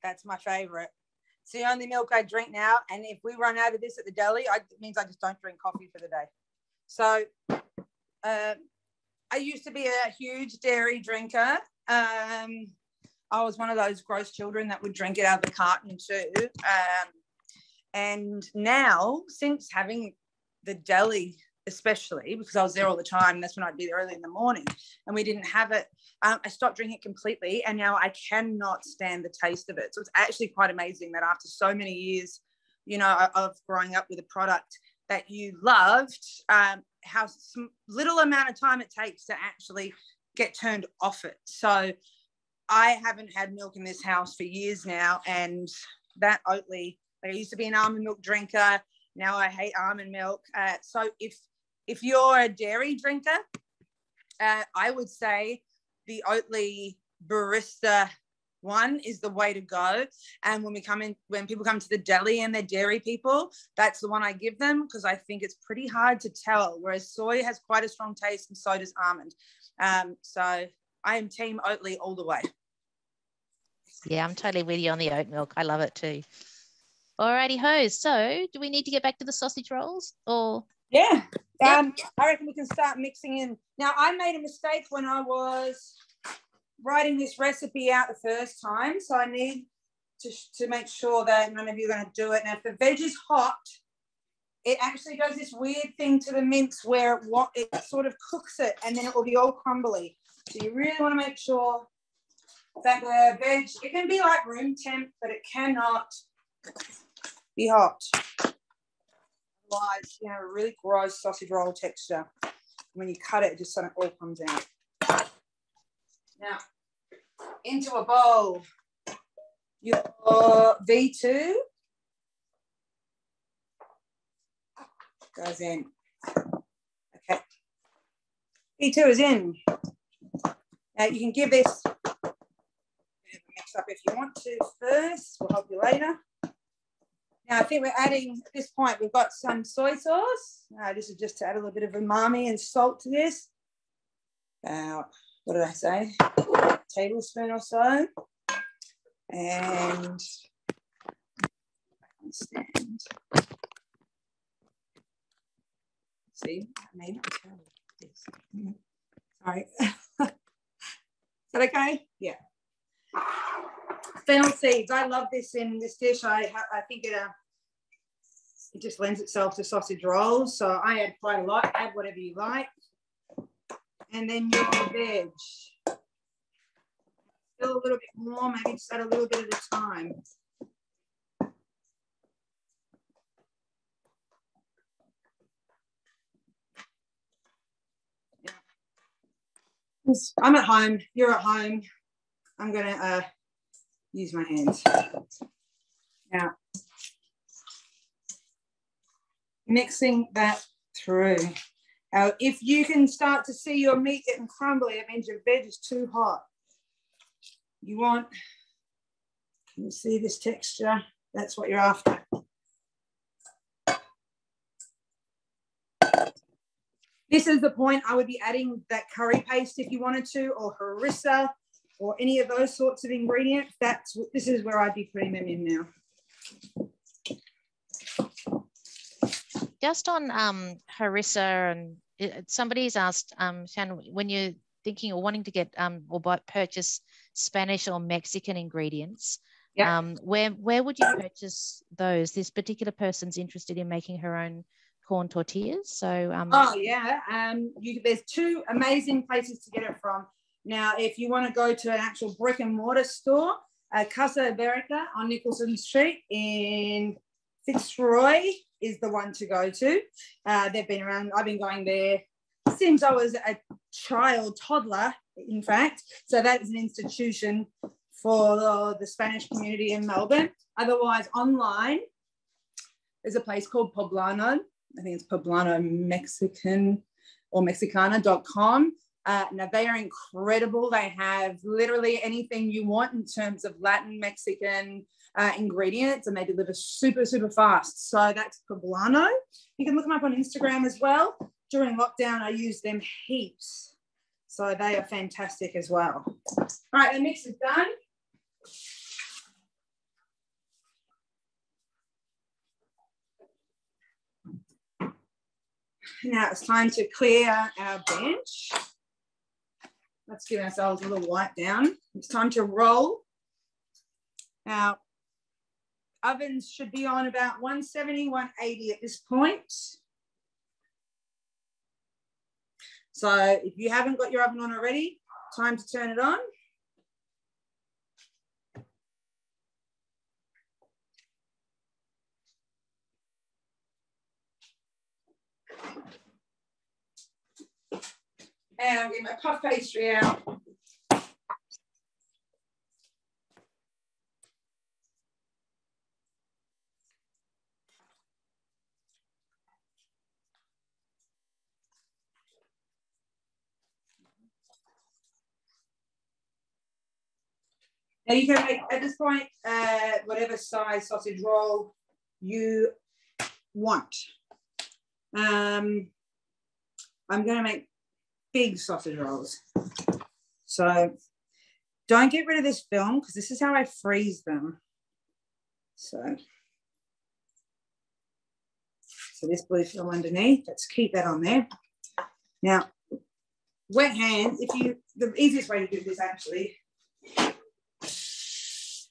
Speaker 2: that's my favorite. It's the only milk I drink now. And if we run out of this at the deli, it means I just don't drink coffee for the day. So I used to be a huge dairy drinker. I was one of those gross children that would drink it out of the carton too. And now, since having the deli, especially because I was there all the time, that's when I'd be there early in the morning, and we didn't have it, I stopped drinking it completely, and now I cannot stand the taste of it. So it's actually quite amazing that after so many years, of growing up with a product that you loved, how little amount of time it takes to actually get turned off it. So I haven't had milk in this house for years now, and that Oatly, I used to be an almond milk drinker. Now I hate almond milk. So if you're a dairy drinker, I would say the Oatly barista one is the way to go. And when people come to the deli and they're dairy people, that's the one I give them, because I think it's pretty hard to tell, whereas soy has quite a strong taste and so does almond. So I am team Oatly all the way.
Speaker 1: Yeah, I'm totally with you on the oat milk. I love it too. Alrighty ho. So do we need to get back to the sausage rolls or?
Speaker 2: Yeah.
Speaker 1: Yep.
Speaker 2: I reckon we can start mixing in. Now, I made a mistake when I was writing this recipe out the first time. So I need to make sure that none of you are going to do it. Now, if the veg is hot, it actually does this weird thing to the mince where it sort of cooks it and then it will be all crumbly. So you really want to make sure that the veg, it can be like room temp, but it cannot be hot. Otherwise, you have a really gross sausage roll texture. When you cut it, it just sort of all comes out. Now, into a bowl, your V2 goes in. Okay. V2 is in. Now, you can give this a mix up if you want to first. We'll help you later. Now, I think we're adding, at this point, we've got some soy sauce. This is just to add a little bit of umami and salt to this. About, what did I say? A tablespoon or so. And stand. See, I made it. Sorry. Is that okay? Yeah. Fennel seeds. I love this in this dish. I think it just lends itself to sausage rolls. So I add quite a lot. Add whatever you like. And then your veg. Still a little bit more, maybe just add a little bit at a time. Yeah. I'm at home, you're at home. I'm gonna use my hands. Now, mixing that through. Now, if you can start to see your meat getting crumbly, it means your veg is too hot. You want, can you see this texture? That's what you're after. This is the point I would be adding that curry paste if you wanted to, or harissa, or any of those sorts of ingredients. This is where I'd be putting them in now.
Speaker 1: Just on harissa, and somebody's asked, Shannon, when you're thinking or wanting to get or purchase Spanish or Mexican ingredients, yep. Where would you purchase those? This particular person's interested in making her own corn tortillas. So
Speaker 2: oh yeah, there's two amazing places to get it from. Now, if you want to go to an actual brick and mortar store, Casa Iberica on Nicholson Street in Fitzroy is the one to go to. They've been around. I've been going there since I was a toddler, in fact. So that is an institution for the Spanish community in Melbourne. Otherwise, online, there's a place called Poblano. I think it's Poblano Mexican or Mexicana.com. Now, they are incredible. They have literally anything you want in terms of Latin, Mexican ingredients, and they deliver super, super fast. So that's Poblano. You can look them up on Instagram as well. During lockdown, I used them heaps. So they are fantastic as well. All right, the mix is done. Now it's time to clear our bench. Let's give ourselves a little wipe down. It's time to roll. Our ovens should be on about 170, 180 at this point. So if you haven't got your oven on already, time to turn it on. And I'll get my puff pastry out. Now you can make, at this point, whatever size sausage roll you want. I'm going to make big sausage rolls. So don't get rid of this film because this is how I freeze them. So this blue film underneath, let's keep that on there. Now, wet hands, the easiest way to do this actually is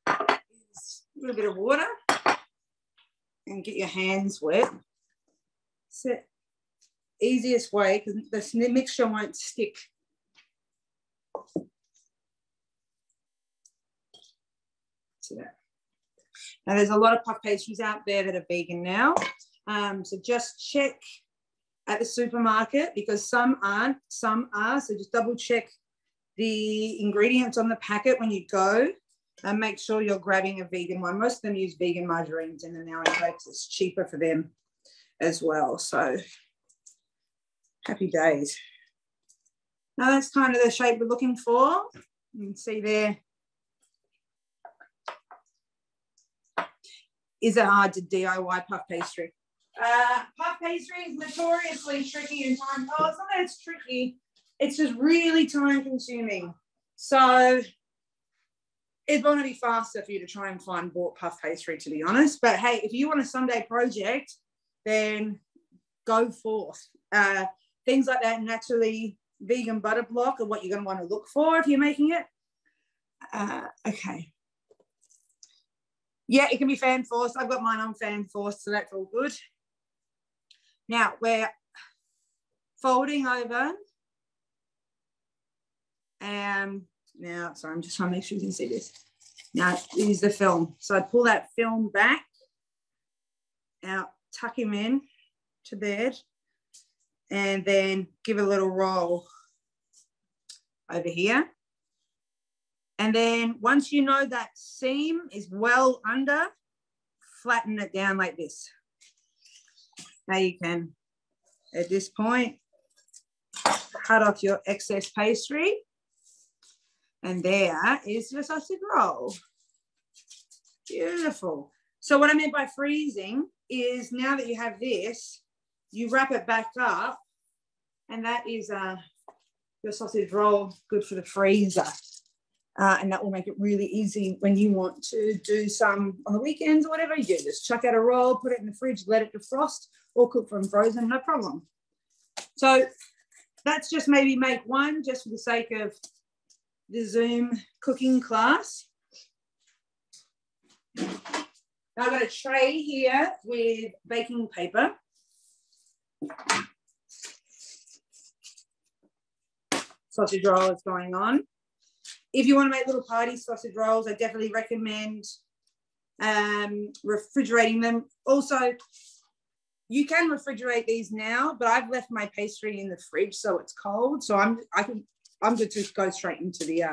Speaker 2: a little bit of water and get your hands wet. So easiest way, because the mixture won't stick. So now there's a lot of puff pastries out there that are vegan now. So just check at the supermarket because some aren't, some are. So just double check the ingredients on the packet when you go and make sure you're grabbing a vegan one. Most of them use vegan margarines in them nowadays. It's cheaper for them as well. So happy days. Now that's kind of the shape we're looking for. You can see there. Is it hard to DIY puff pastry? Puff pastry is notoriously tricky in time. Oh, it's not that it's tricky. It's just really time consuming. So it's going to be faster for you to try and find bought puff pastry, to be honest. But hey, if you want a Sunday project, then go forth. Things like that naturally vegan butter block and what you're going to want to look for if you're making it. Okay. Yeah, it can be fan forced. I've got mine on fan forced, so that's all good. Now we're folding over. Now, sorry, I'm just trying to make sure you can see this. Now, use the film. So I pull that film back, out, tuck him in to bed, and then give a little roll over here. And then once you know that seam is well under, flatten it down like this. Now you can, at this point, cut off your excess pastry. And there is your sausage roll. Beautiful. So what I meant by freezing is now that you have this, you wrap it back up, and that is your sausage roll good for the freezer. And that will make it really easy when you want to do some on the weekends or whatever. You just chuck out a roll, put it in the fridge, let it defrost, or cook from frozen, no problem. So that's just maybe make one just for the sake of the Zoom cooking class. Now I've got a tray here with baking paper. Sausage roll is going on. If you want to make little party sausage rolls, I definitely recommend refrigerating them. Also, you can refrigerate these now, but I've left my pastry in the fridge so it's cold. So I'm good to go straight into the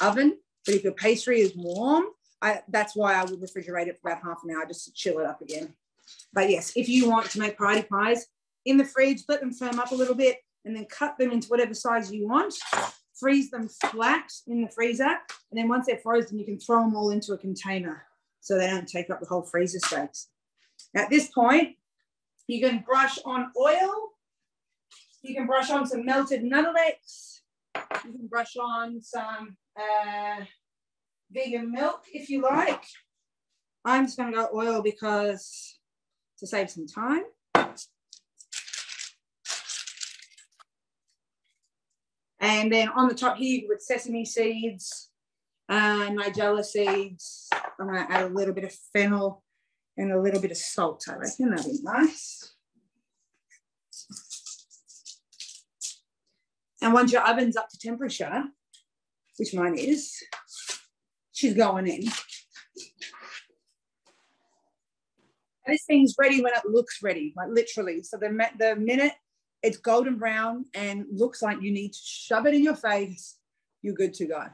Speaker 2: oven. But if your pastry is warm, that's why I would refrigerate it for about half an hour just to chill it up again. But yes, if you want to make party pies in the fridge, let them firm up a little bit and then cut them into whatever size you want. Freeze them flat in the freezer. And then once they're frozen, you can throw them all into a container so they don't take up the whole freezer space. At this point, you can brush on oil. You can brush on some melted nutmegs. You can brush on some vegan milk if you like. I'm just going to go oil because to save some time. And then on the top here, you can put sesame seeds, nigella seeds. I'm going to add a little bit of fennel and a little bit of salt, I reckon. That'd be nice. And once your oven's up to temperature, which mine is, she's going in. This thing's ready when it looks ready, like literally. So the minute it's golden brown and looks like you need to shove it in your face, you're good to go.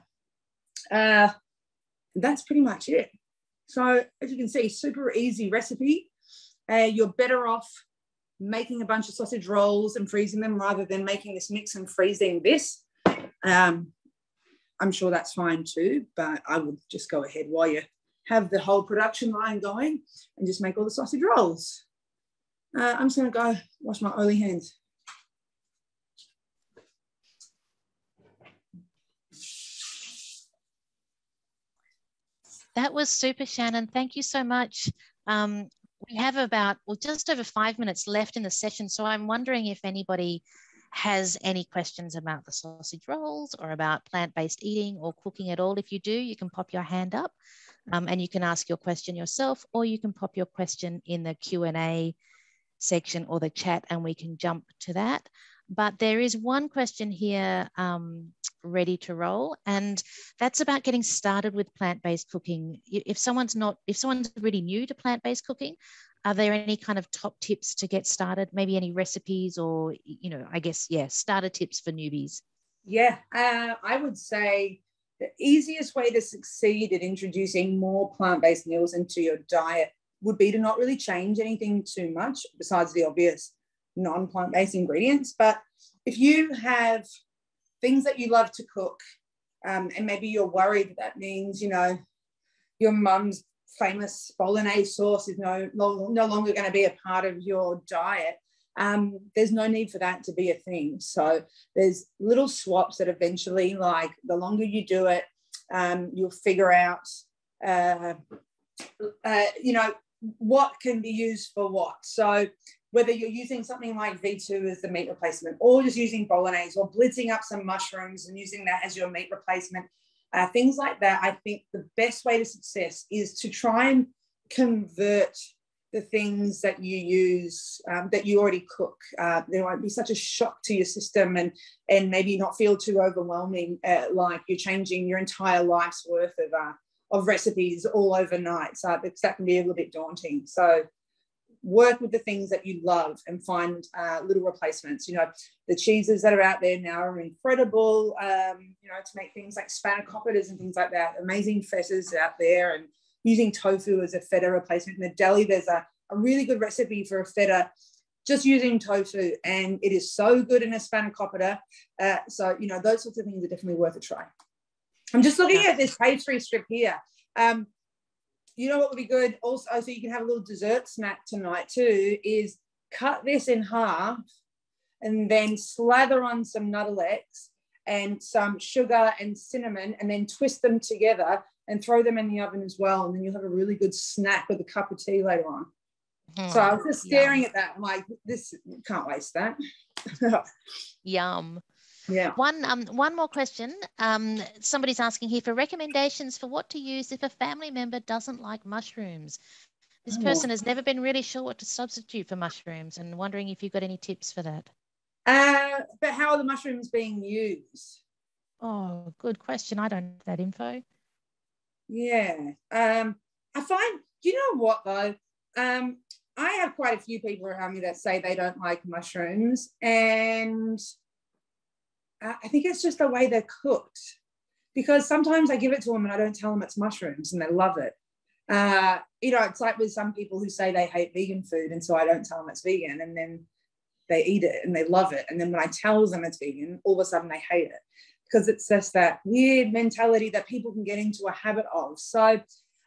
Speaker 2: That's pretty much it. So as you can see, super easy recipe. You're better off making a bunch of sausage rolls and freezing them rather than making this mix and freezing this. I'm sure that's fine too, but I would just go ahead while you have the whole production line going and just make all the sausage rolls. I'm just going to go wash my oily hands.
Speaker 1: That was super, Shannon. Thank you so much. We have just over 5 minutes left in the session. So I'm wondering if anybody has any questions about the sausage rolls or about plant-based eating or cooking at all. If you do, you can pop your hand up and you can ask your question yourself, or you can pop your question in the Q&A section or the chat and we can jump to that. But there is one question here ready to roll, and that's about getting started with plant-based cooking. If someone's really new to plant-based cooking, are there any kind of top tips to get started? Maybe any recipes or, I guess, starter tips for newbies?
Speaker 2: Yeah, I would say the easiest way to succeed at introducing more plant-based meals into your diet would be to not really change anything too much besides the obvious non-plant-based ingredients. But if you have things that you love to cook and maybe you're worried that means, your mum's famous bolognese sauce is no longer going to be a part of your diet, there's no need for that to be a thing. So there's little swaps that eventually, like the longer you do it, you'll figure out, what can be used for what. So whether you're using something like V2 as the meat replacement, or just using bolognese, or blitzing up some mushrooms and using that as your meat replacement, things like that, I think the best way to success is to try and convert the things that you use, that you already cook. There won't be such a shock to your system, and maybe not feel too overwhelming, like you're changing your entire life's worth of recipes all overnight. So that can be a little bit daunting. So work with the things that you love and find little replacements. You know, the cheeses that are out there now are incredible, you know, to make things like spanakopittas and things like that. Amazing fetas out there, and using tofu as a feta replacement. In the Deli, there's a really good recipe for a feta just using tofu, and it is so good in a spanakopita. So, you know, those sorts of things are definitely worth a try. I'm just looking at this pastry strip here. You know what would be good also, so you can have a little dessert snack tonight too, is cut this in half and then slather on some Nuttelex and some sugar and cinnamon, and then twist them together and throw them in the oven as well. And then you'll have a really good snack with a cup of tea later on. So I was just staring at that. I'm like, this, can't waste that.
Speaker 1: Yum.
Speaker 2: Yeah.
Speaker 1: One more question. Somebody's asking here for recommendations for what to use if a family member doesn't like mushrooms. This person has never been really sure what to substitute for mushrooms, and wondering if you've got any tips for that.
Speaker 2: But how are the mushrooms being used?
Speaker 1: Oh, good question. I don't have that info.
Speaker 2: Yeah. I find, you know what though? I have quite a few people around me that say they don't like mushrooms, and I think it's just the way they're cooked, because sometimes I give it to them and I don't tell them it's mushrooms and they love it. You know, it's like with some people who say they hate vegan food, and so I don't tell them it's vegan, and then they eat it and they love it. And then when I tell them it's vegan, all of a sudden they hate it, because it's just that weird mentality that people can get into a habit of. So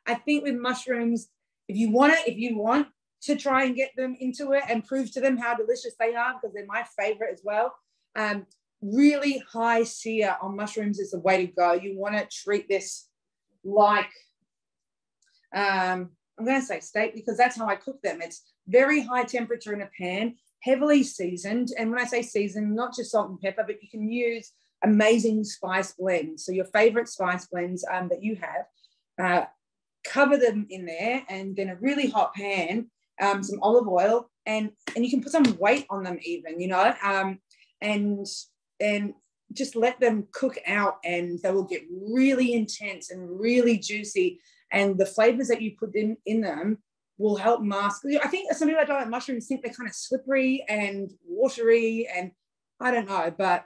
Speaker 2: I think with mushrooms, if you want to try and get them into it and prove to them how delicious they are, because they're my favorite as well, really high sear on mushrooms is the way to go. You want to treat this like, I'm going to say steak, because that's how I cook them. It's very high temperature in a pan, heavily seasoned. And when I say seasoned, not just salt and pepper, but you can use amazing spice blends. So your favorite spice blends that you have, cover them in there, and then a really hot pan, some olive oil, and you can put some weight on them even, you know, and just let them cook out, and they will get really intense and really juicy. And the flavors that you put in them will help mask. I think some people that don't like mushrooms think they're kind of slippery and watery, and I don't know, but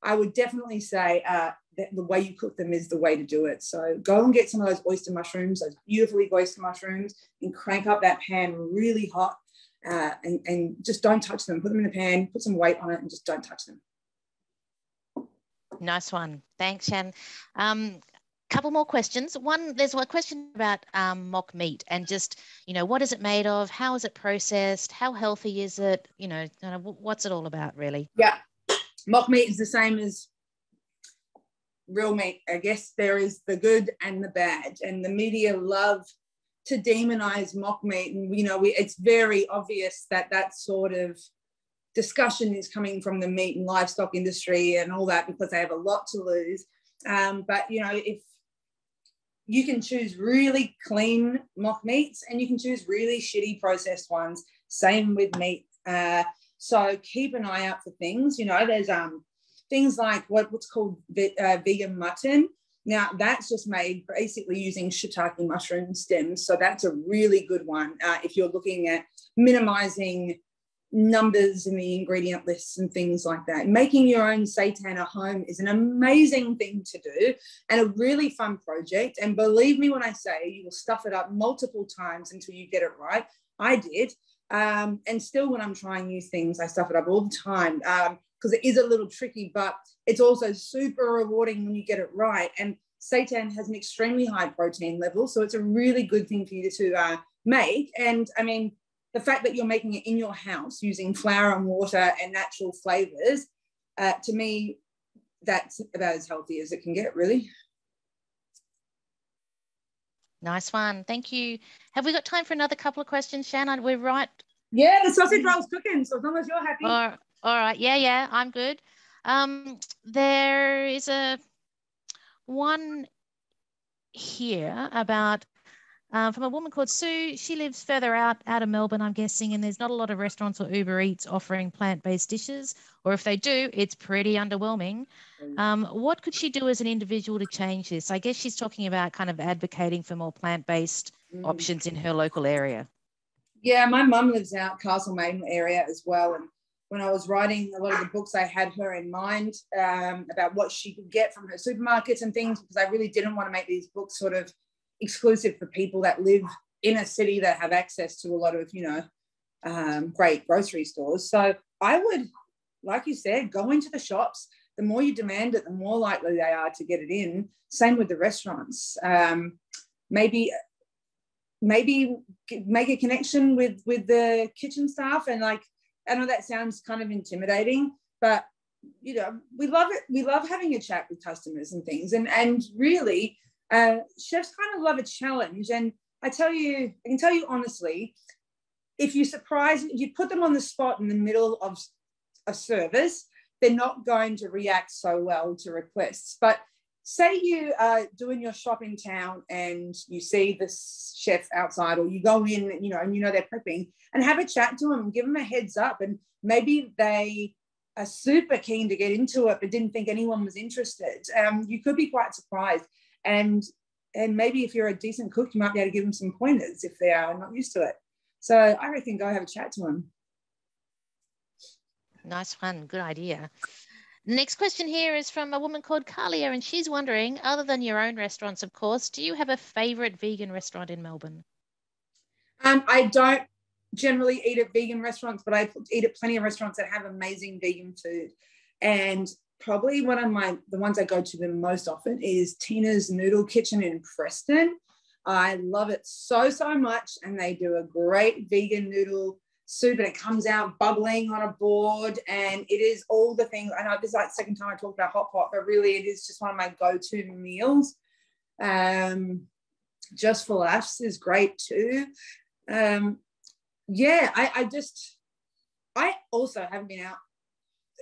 Speaker 2: I would definitely say that the way you cook them is the way to do it. So go and get some of those oyster mushrooms, those beautifully oyster mushrooms, and crank up that pan really hot, and just don't touch them. Put them in the pan, put some weight on it, and just don't touch them.
Speaker 1: Nice one. Thanks, Shan. Couple more questions. There's a question about mock meat, and just, you know, what is it made of? How is it processed? How healthy is it? You know, what's it all about, really?
Speaker 2: Yeah. Mock meat is the same as real meat. I guess there is the good and the bad, and the media love to demonize mock meat. And, you know, it's very obvious that sort of discussion is coming from the meat and livestock industry and all that, because they have a lot to lose. But, you know, if you can choose really clean mock meats, and you can choose really shitty processed ones, same with meat. So keep an eye out for things. You know, there's things like what's called vegan mutton. Now, that's just made basically using shiitake mushroom stems. So that's a really good one if you're looking at minimizing numbers in the ingredient lists and things like that. Making your own seitan at home is an amazing thing to do, and a really fun project. And believe me when I say, you will stuff it up multiple times until you get it right. I did. And still, when I'm trying new things, I stuff it up all the time, because it is a little tricky, but it's also super rewarding when you get it right. And seitan has an extremely high protein level, so it's a really good thing for you to make. And I mean, the fact that you're making it in your house using flour and water and natural flavors, to me, that's about as healthy as it can get, really.
Speaker 1: Nice one. Thank you. Have we got time for another couple of questions, Shannon? We're right
Speaker 2: Yeah, the sausage roll's cooking, so as long as you're happy.
Speaker 1: All right. Yeah, I'm good. There is one here about from a woman called Sue. She lives further out of Melbourne, I'm guessing, and there's not a lot of restaurants or Uber Eats offering plant-based dishes, or if they do, it's pretty underwhelming. What could she do as an individual to change this? I guess she's talking about kind of advocating for more plant-based options in her local area.
Speaker 2: Yeah, my mum lives out Castlemaine area as well, and when I was writing a lot of the books, I had her in mind about what she could get from her supermarkets and things, because I really didn't want to make these books sort of exclusive for people that live in a city that have access to a lot of, great grocery stores. So I would, like you said, go into the shops. The more you demand it, the more likely they are to get it in. Same with the restaurants. Maybe make a connection with the kitchen staff, and like, I know that sounds kind of intimidating, but we love it. We love having a chat with customers and things, and really chefs kind of love a challenge. And I can tell you honestly, if you put them on the spot in the middle of a service, they're not going to react so well to requests. But say you are doing your shop in town and you see the chef outside, or you go in, and they're prepping, and have a chat to them, give them a heads up, and maybe they are super keen to get into it but didn't think anyone was interested. You could be quite surprised. And maybe if you're a decent cook, you might be able to give them some pointers if they are not used to it. So I reckon go have a chat to them.
Speaker 1: Nice one. Good idea. Next question here is from a woman called Kalia, and she's wondering, other than your own restaurants, of course, do you have a favourite vegan restaurant in Melbourne?
Speaker 2: I don't generally eat at vegan restaurants, but I eat at plenty of restaurants that have amazing vegan food. And probably one of the ones I go to the most often is Tina's Noodle Kitchen in Preston. I love it so much, and they do a great vegan noodle soup, and it comes out bubbling on a board, and it is all the things. I know this is like the second time I talked about hot pot, but really it is just one of my go-to meals. Just for Laughs is great too. I also haven't been out.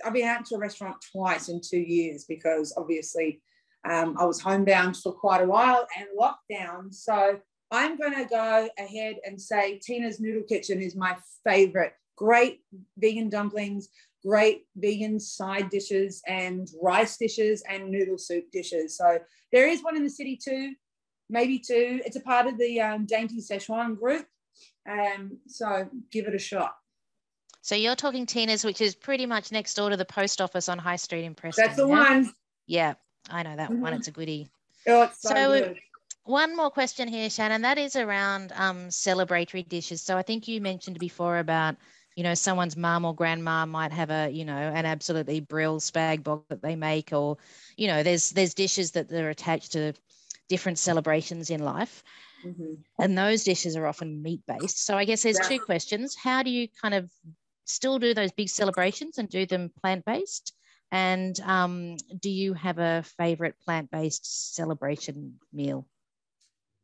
Speaker 2: I've been out to a restaurant twice in 2 years, because obviously I was homebound for quite a while and lockdown. So I'm going to go ahead and say Tina's Noodle Kitchen is my favorite. Great vegan dumplings, great vegan side dishes and rice dishes and noodle soup dishes. So there is one in the city too, maybe two. It's a part of the Dainty Szechuan group. So give it a shot.
Speaker 1: So you're talking Tina's, which is pretty much next door to the post office on High Street in Preston.
Speaker 2: That's the one.
Speaker 1: Yeah, I know that one. It's a goodie.
Speaker 2: Oh, it's so good.
Speaker 1: One more question here, Shannon, that is around celebratory dishes. So I think you mentioned before about, someone's mum or grandma might have an absolutely brill spag bog that they make, or, there's dishes that are attached to different celebrations in life. Mm-hmm. And those dishes are often meat-based. So I guess there's two questions. How do you kind of still do those big celebrations and do them plant-based? And do you have a favorite plant-based celebration meal?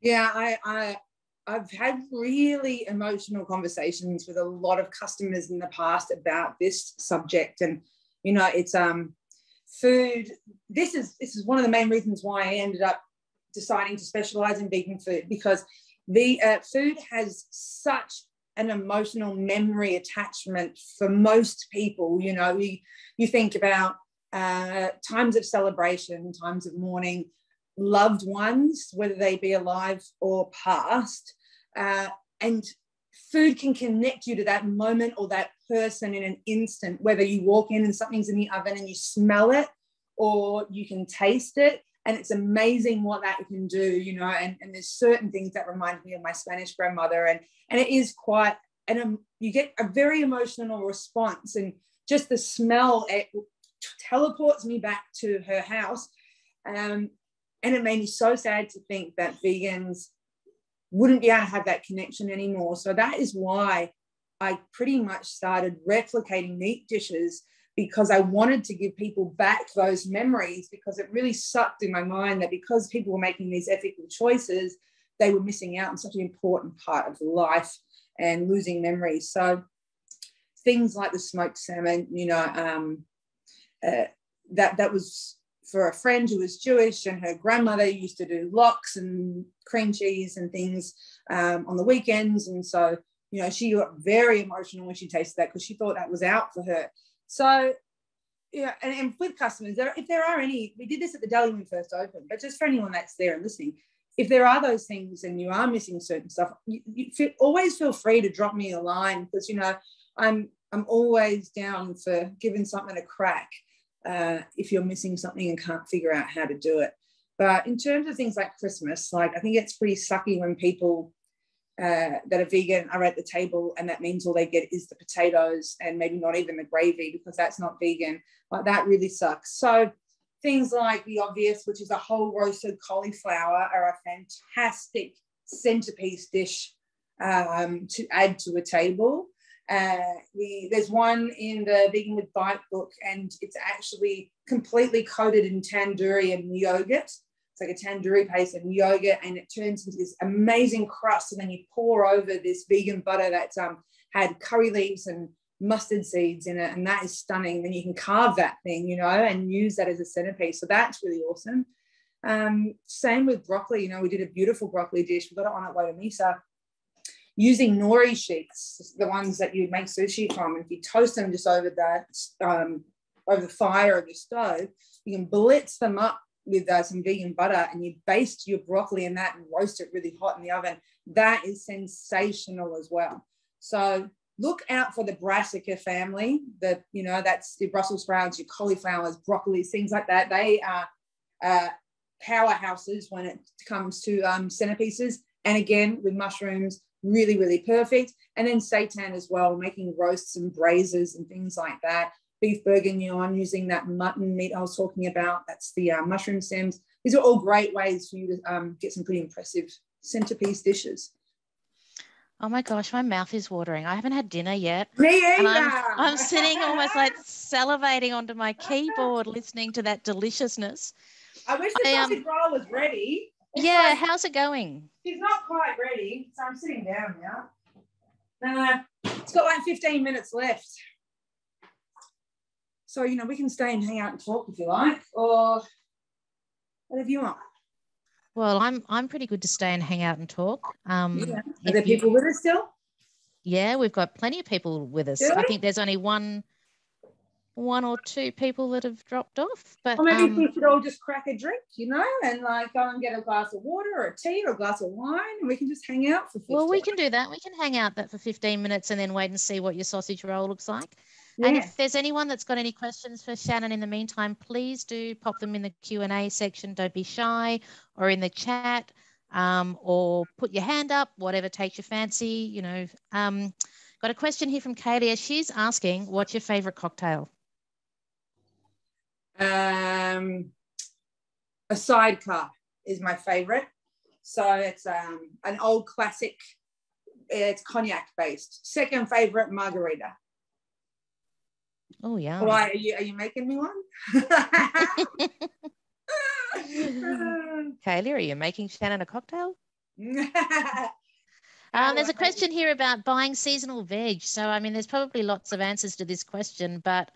Speaker 2: Yeah, I've had really emotional conversations with a lot of customers in the past about this subject, and it's food. This is one of the main reasons why I ended up deciding to specialize in vegan food, because the food has such an emotional memory attachment for most people. You think about times of celebration, times of mourning, loved ones, whether they be alive or past, and food can connect you to that moment or that person in an instant, whether you walk in and something's in the oven and you smell it, or you can taste it, and it's amazing what that can do, and there's certain things that remind me of my Spanish grandmother, and it is quite, and you get a very emotional response, and just the smell, it teleports me back to her house. And it made me so sad to think that vegans wouldn't be able to have that connection anymore. So that is why I pretty much started replicating meat dishes, because I wanted to give people back those memories, because it really sucked in my mind that because people were making these ethical choices, they were missing out on such an important part of life and losing memories. So things like the smoked salmon, you know, that was for a friend who was Jewish, and her grandmother used to do lox and cream cheese and things on the weekends. And so, you know, she got very emotional when she tasted that because she thought that was out for her. So, yeah, and with customers, if there are any, we did this at the Deli when we first opened, but just for anyone that's there and listening, if there are those things and you are missing certain stuff, always feel free to drop me a line, because, you know, I'm always down for giving something a crack if you're missing something and can't figure out how to do it. But in terms of things like Christmas, like, I think it's pretty sucky when people that are vegan are at the table and that means all they get is the potatoes and maybe not even the gravy, because that's not vegan. Like, that really sucks. So things like the obvious, which is a whole roasted cauliflower, are a fantastic centerpiece dish to add to a table. There's one in the Vegan with Bite book, and it's actually completely coated in tandoori and yogurt. It's like a tandoori paste and yogurt, and it turns into this amazing crust, and then you pour over this vegan butter that's had curry leaves and mustard seeds in it, and that is stunning. Then you can carve that thing, you know, and use that as a centerpiece. So that's really awesome. Same with broccoli. You know, we did a beautiful broccoli dish. We got it on at Misa, using nori sheets, the ones that you make sushi from. And if you toast them just over that, over the fire of the stove, you can blitz them up with some vegan butter, and you baste your broccoli in that and roast it really hot in the oven. That is sensational as well. So look out for the brassica family. You know, that's your Brussels sprouts, your cauliflowers, broccolis, things like that. They are powerhouses when it comes to centerpieces. And again, with mushrooms, really, really perfect. And then seitan as well, making roasts and braises and things like that. Beef bourguignon, using that mutton meat I was talking about. That's the mushroom stems. These are all great ways for you to get some pretty impressive centerpiece dishes.
Speaker 1: Oh my gosh, my mouth is watering. I haven't had dinner yet.
Speaker 2: Me either.
Speaker 1: And I'm sitting almost like salivating onto my keyboard listening to that deliciousness.
Speaker 2: I wish the sausage roll was ready.
Speaker 1: Yeah, how's it going?
Speaker 2: It's not quite ready, so I'm sitting down now. It's got like 15 minutes left. So, you know, we can stay and hang out and talk if you like, or whatever you want.
Speaker 1: Well, I'm pretty good to stay and hang out and talk.
Speaker 2: Yeah. Are there people with us still?
Speaker 1: Yeah, we've got plenty of people with us. I think there's only one or two people that have dropped off. But
Speaker 2: or maybe we should all just crack a drink, you know, and like go and get a glass of water or a tea or a glass of wine, and we can just hang out for 15 minutes.
Speaker 1: Well, we can do that. We can hang out that for 15 minutes and then wait and see what your sausage roll looks like. Yeah. And if there's anyone that's got any questions for Shannon in the meantime, please do pop them in the Q&A section. Don't be shy, or in the chat, or put your hand up, whatever takes your fancy, you know. Got a question here from Kalia. She's asking, what's your favourite cocktail?
Speaker 2: A sidecar is my favourite. So it's an old classic. It's cognac based. Second favourite, margarita.
Speaker 1: Oh yeah.
Speaker 2: Why are you making me one?
Speaker 1: Kaylee, are you making Shannon a cocktail? There's a question here about buying seasonal veg. So I mean, there's probably lots of answers to this question, but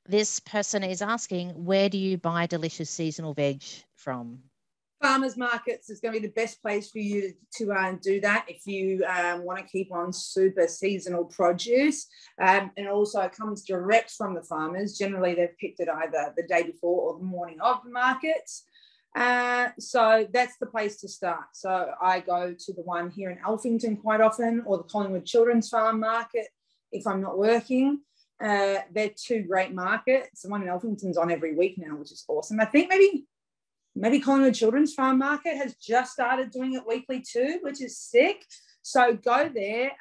Speaker 1: this person is asking, where do you buy delicious seasonal veg from?
Speaker 2: Farmers markets is going to be the best place for you to do that if you want to keep on super seasonal produce. And also it comes direct from the farmers. Generally, they've picked it either the day before or the morning of the markets. So that's the place to start. So I go to the one here in Alphington quite often, or the Collingwood Children's Farm Market if I'm not working. They're two great markets. The one in Alphington's on every week now, which is awesome. I think maybe Collingwood Children's Farm Market has just started doing it weekly too, which is sick. So go there.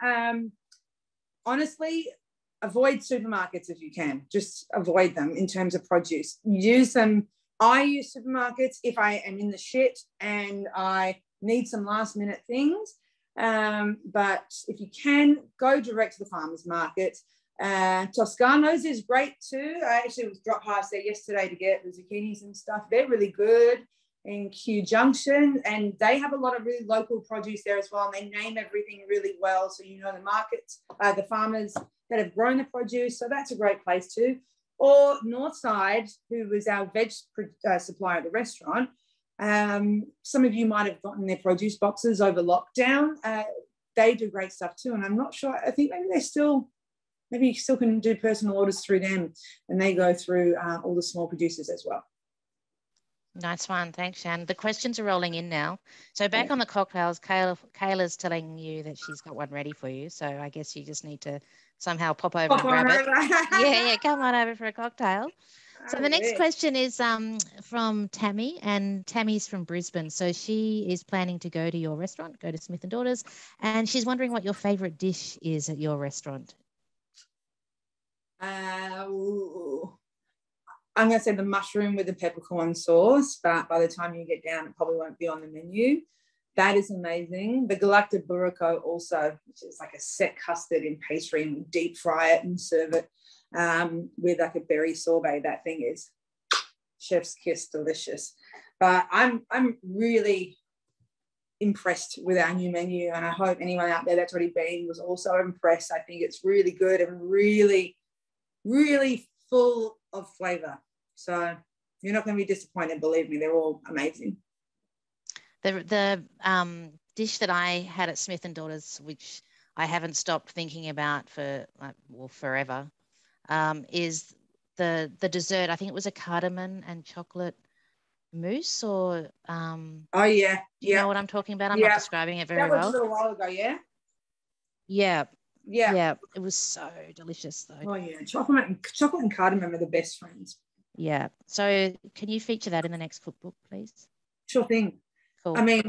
Speaker 2: Honestly, avoid supermarkets if you can. Just avoid them in terms of produce. Use them. I use supermarkets if I am in the shit and I need some last minute things. But if you can, go direct to the farmers market. Toscano's is great too. I actually was dropped past there yesterday to get the zucchinis and stuff. They're really good. in Kew Junction, and they have a lot of really local produce there as well, and they name everything really well, so you know the markets, the farmers that have grown the produce, so that's a great place too. Or Northside, who was our veg supplier at the restaurant. Some of you might have gotten their produce boxes over lockdown. They do great stuff too, and I'm not sure, I think maybe you still can do personal orders through them, and they go through all the small producers as well.
Speaker 1: Nice one. Thanks, Shan. The questions are rolling in now. So back on the cocktails, Kayla's telling you that she's got one ready for you. So I guess you just need to somehow pop over and grab it. Yeah, come on over for a cocktail. So the next question is from Tammy, and Tammy's from Brisbane. So she is planning to go to your restaurant, go to Smith & Daughters, and she's wondering what your favourite dish is at your restaurant.
Speaker 2: I'm going to say the mushroom with the peppercorn sauce, but by the time you get down, it probably won't be on the menu. That is amazing. The galacta burrico also, which is like a set custard in pastry, and we deep fry it and serve it with like a berry sorbet. That thing is chef's kiss delicious. But I'm really impressed with our new menu, and I hope anyone out there that's already been was also impressed. I think it's really good and really, really full of flavour. So you're not going to be disappointed, believe me, they're all amazing.
Speaker 1: The dish that I had at Smith & Daughters, which I haven't stopped thinking about for forever, is the dessert. I think it was a cardamom and chocolate mousse, or
Speaker 2: oh yeah,
Speaker 1: do you know what I'm talking about? I'm not describing it very well.
Speaker 2: That was a little while ago, yeah.
Speaker 1: Yeah, it was so delicious though.
Speaker 2: Oh yeah, chocolate and cardamom are the best friends.
Speaker 1: Yeah. So can you feature that in the next cookbook, please?
Speaker 2: Sure thing.
Speaker 1: Cool.
Speaker 2: I mean,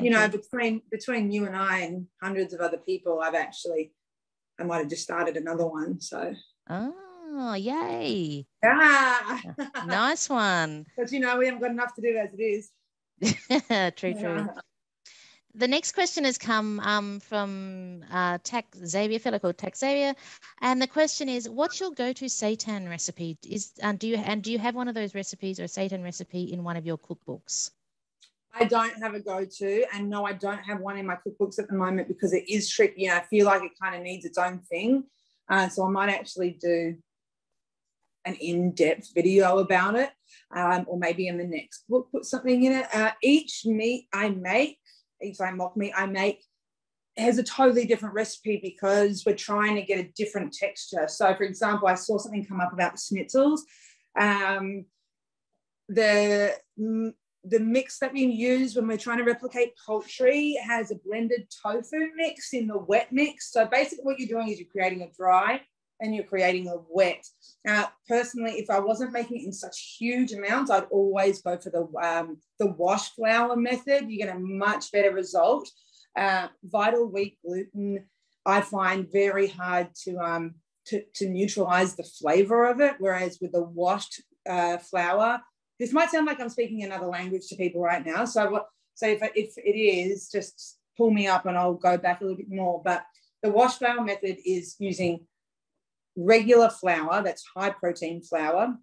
Speaker 2: between you and I and hundreds of other people, I might have just started another one. So.
Speaker 1: Oh, yay.
Speaker 2: Yeah.
Speaker 1: Nice one.
Speaker 2: But we haven't got enough to do as it is.
Speaker 1: True. The next question has come from Tax Xavier, a fellow called Tax Xavier, and the question is, what's your go-to seitan recipe? Do you have one of those recipes or a seitan recipe in one of your cookbooks?
Speaker 2: I don't have a go-to, and no, I don't have one in my cookbooks at the moment because it is tricky. I feel like it kind of needs its own thing, so I might actually do an in-depth video about it, or maybe in the next book put something in it. Each meat I make, each mock meat I make, has a totally different recipe because we're trying to get a different texture. So, for example, I saw something come up about the Schnitzels. The mix that we use when we're trying to replicate poultry has a blended tofu mix in the wet mix. So basically what you're doing is you're creating a dry and you're creating a wet. Personally, if I wasn't making it in such huge amounts, I'd always go for the wash flour method. You get a much better result. Vital wheat gluten, I find very hard to neutralize the flavor of it, whereas with the washed flour, this might sound like I'm speaking another language to people right now. So if it is, just pull me up and I'll go back a little bit more. But the wash flour method is using regular flour, that's high protein flour,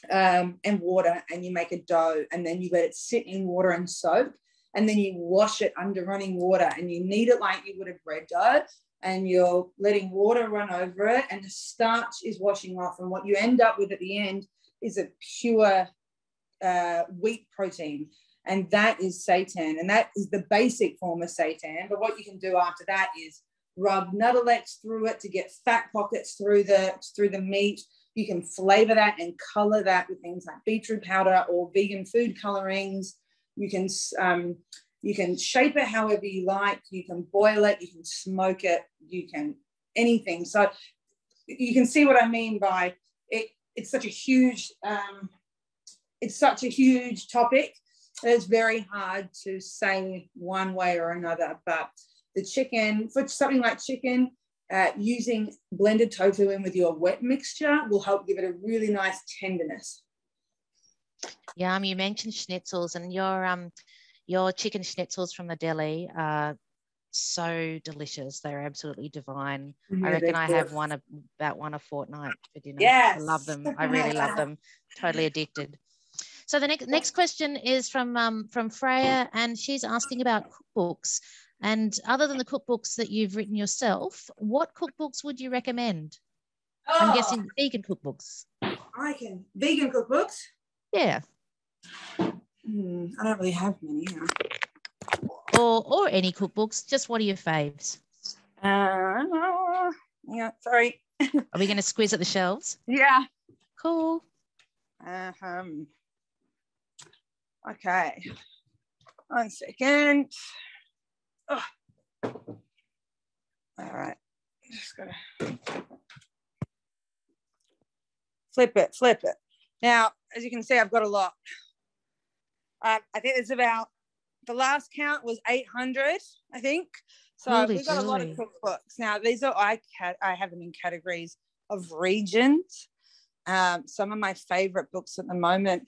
Speaker 2: and water, and you make a dough, and then you let it sit in water and soak, and then you wash it under running water, and you knead it like you would a bread dough, and you're letting water run over it, and the starch is washing off, and what you end up with at the end is a pure wheat protein, and that is seitan, and that is the basic form of seitan. But what you can do after that is rub Nuttelex through it to get fat pockets through the meat. You can flavor that and color that with things like beetroot powder or vegan food colorings. You can shape it however you like. You can boil it, you can smoke it, you can anything. So you can see what I mean by it. It's such a huge topic. It's very hard to say one way or another, but the chicken, for something like chicken, using blended tofu in with your wet mixture will help give it a really nice tenderness.
Speaker 1: Yeah, you mentioned schnitzels, and your chicken schnitzels from the deli are so delicious. They're absolutely divine. Mm-hmm. I reckon I have about one a fortnight for dinner.
Speaker 2: Yes.
Speaker 1: I love them. I really love them. Totally addicted. So the next question is from Freya, and she's asking about cookbooks. And other than the cookbooks that you've written yourself, what cookbooks would you recommend? I'm guessing vegan cookbooks.
Speaker 2: Vegan cookbooks?
Speaker 1: Yeah.
Speaker 2: I don't really have many.
Speaker 1: Or any cookbooks. Just what are your faves?
Speaker 2: Yeah, sorry.
Speaker 1: Are we going to squeeze at the shelves?
Speaker 2: Yeah.
Speaker 1: Cool.
Speaker 2: Okay. 1 second. Oh. All right. Just gotta flip it. Now, as you can see, I've got a lot. I think it's about, the last count was 800, I think. So we've got a lot of cookbooks. Now, these are, I have them in categories of regions. Some of my favorite books at the moment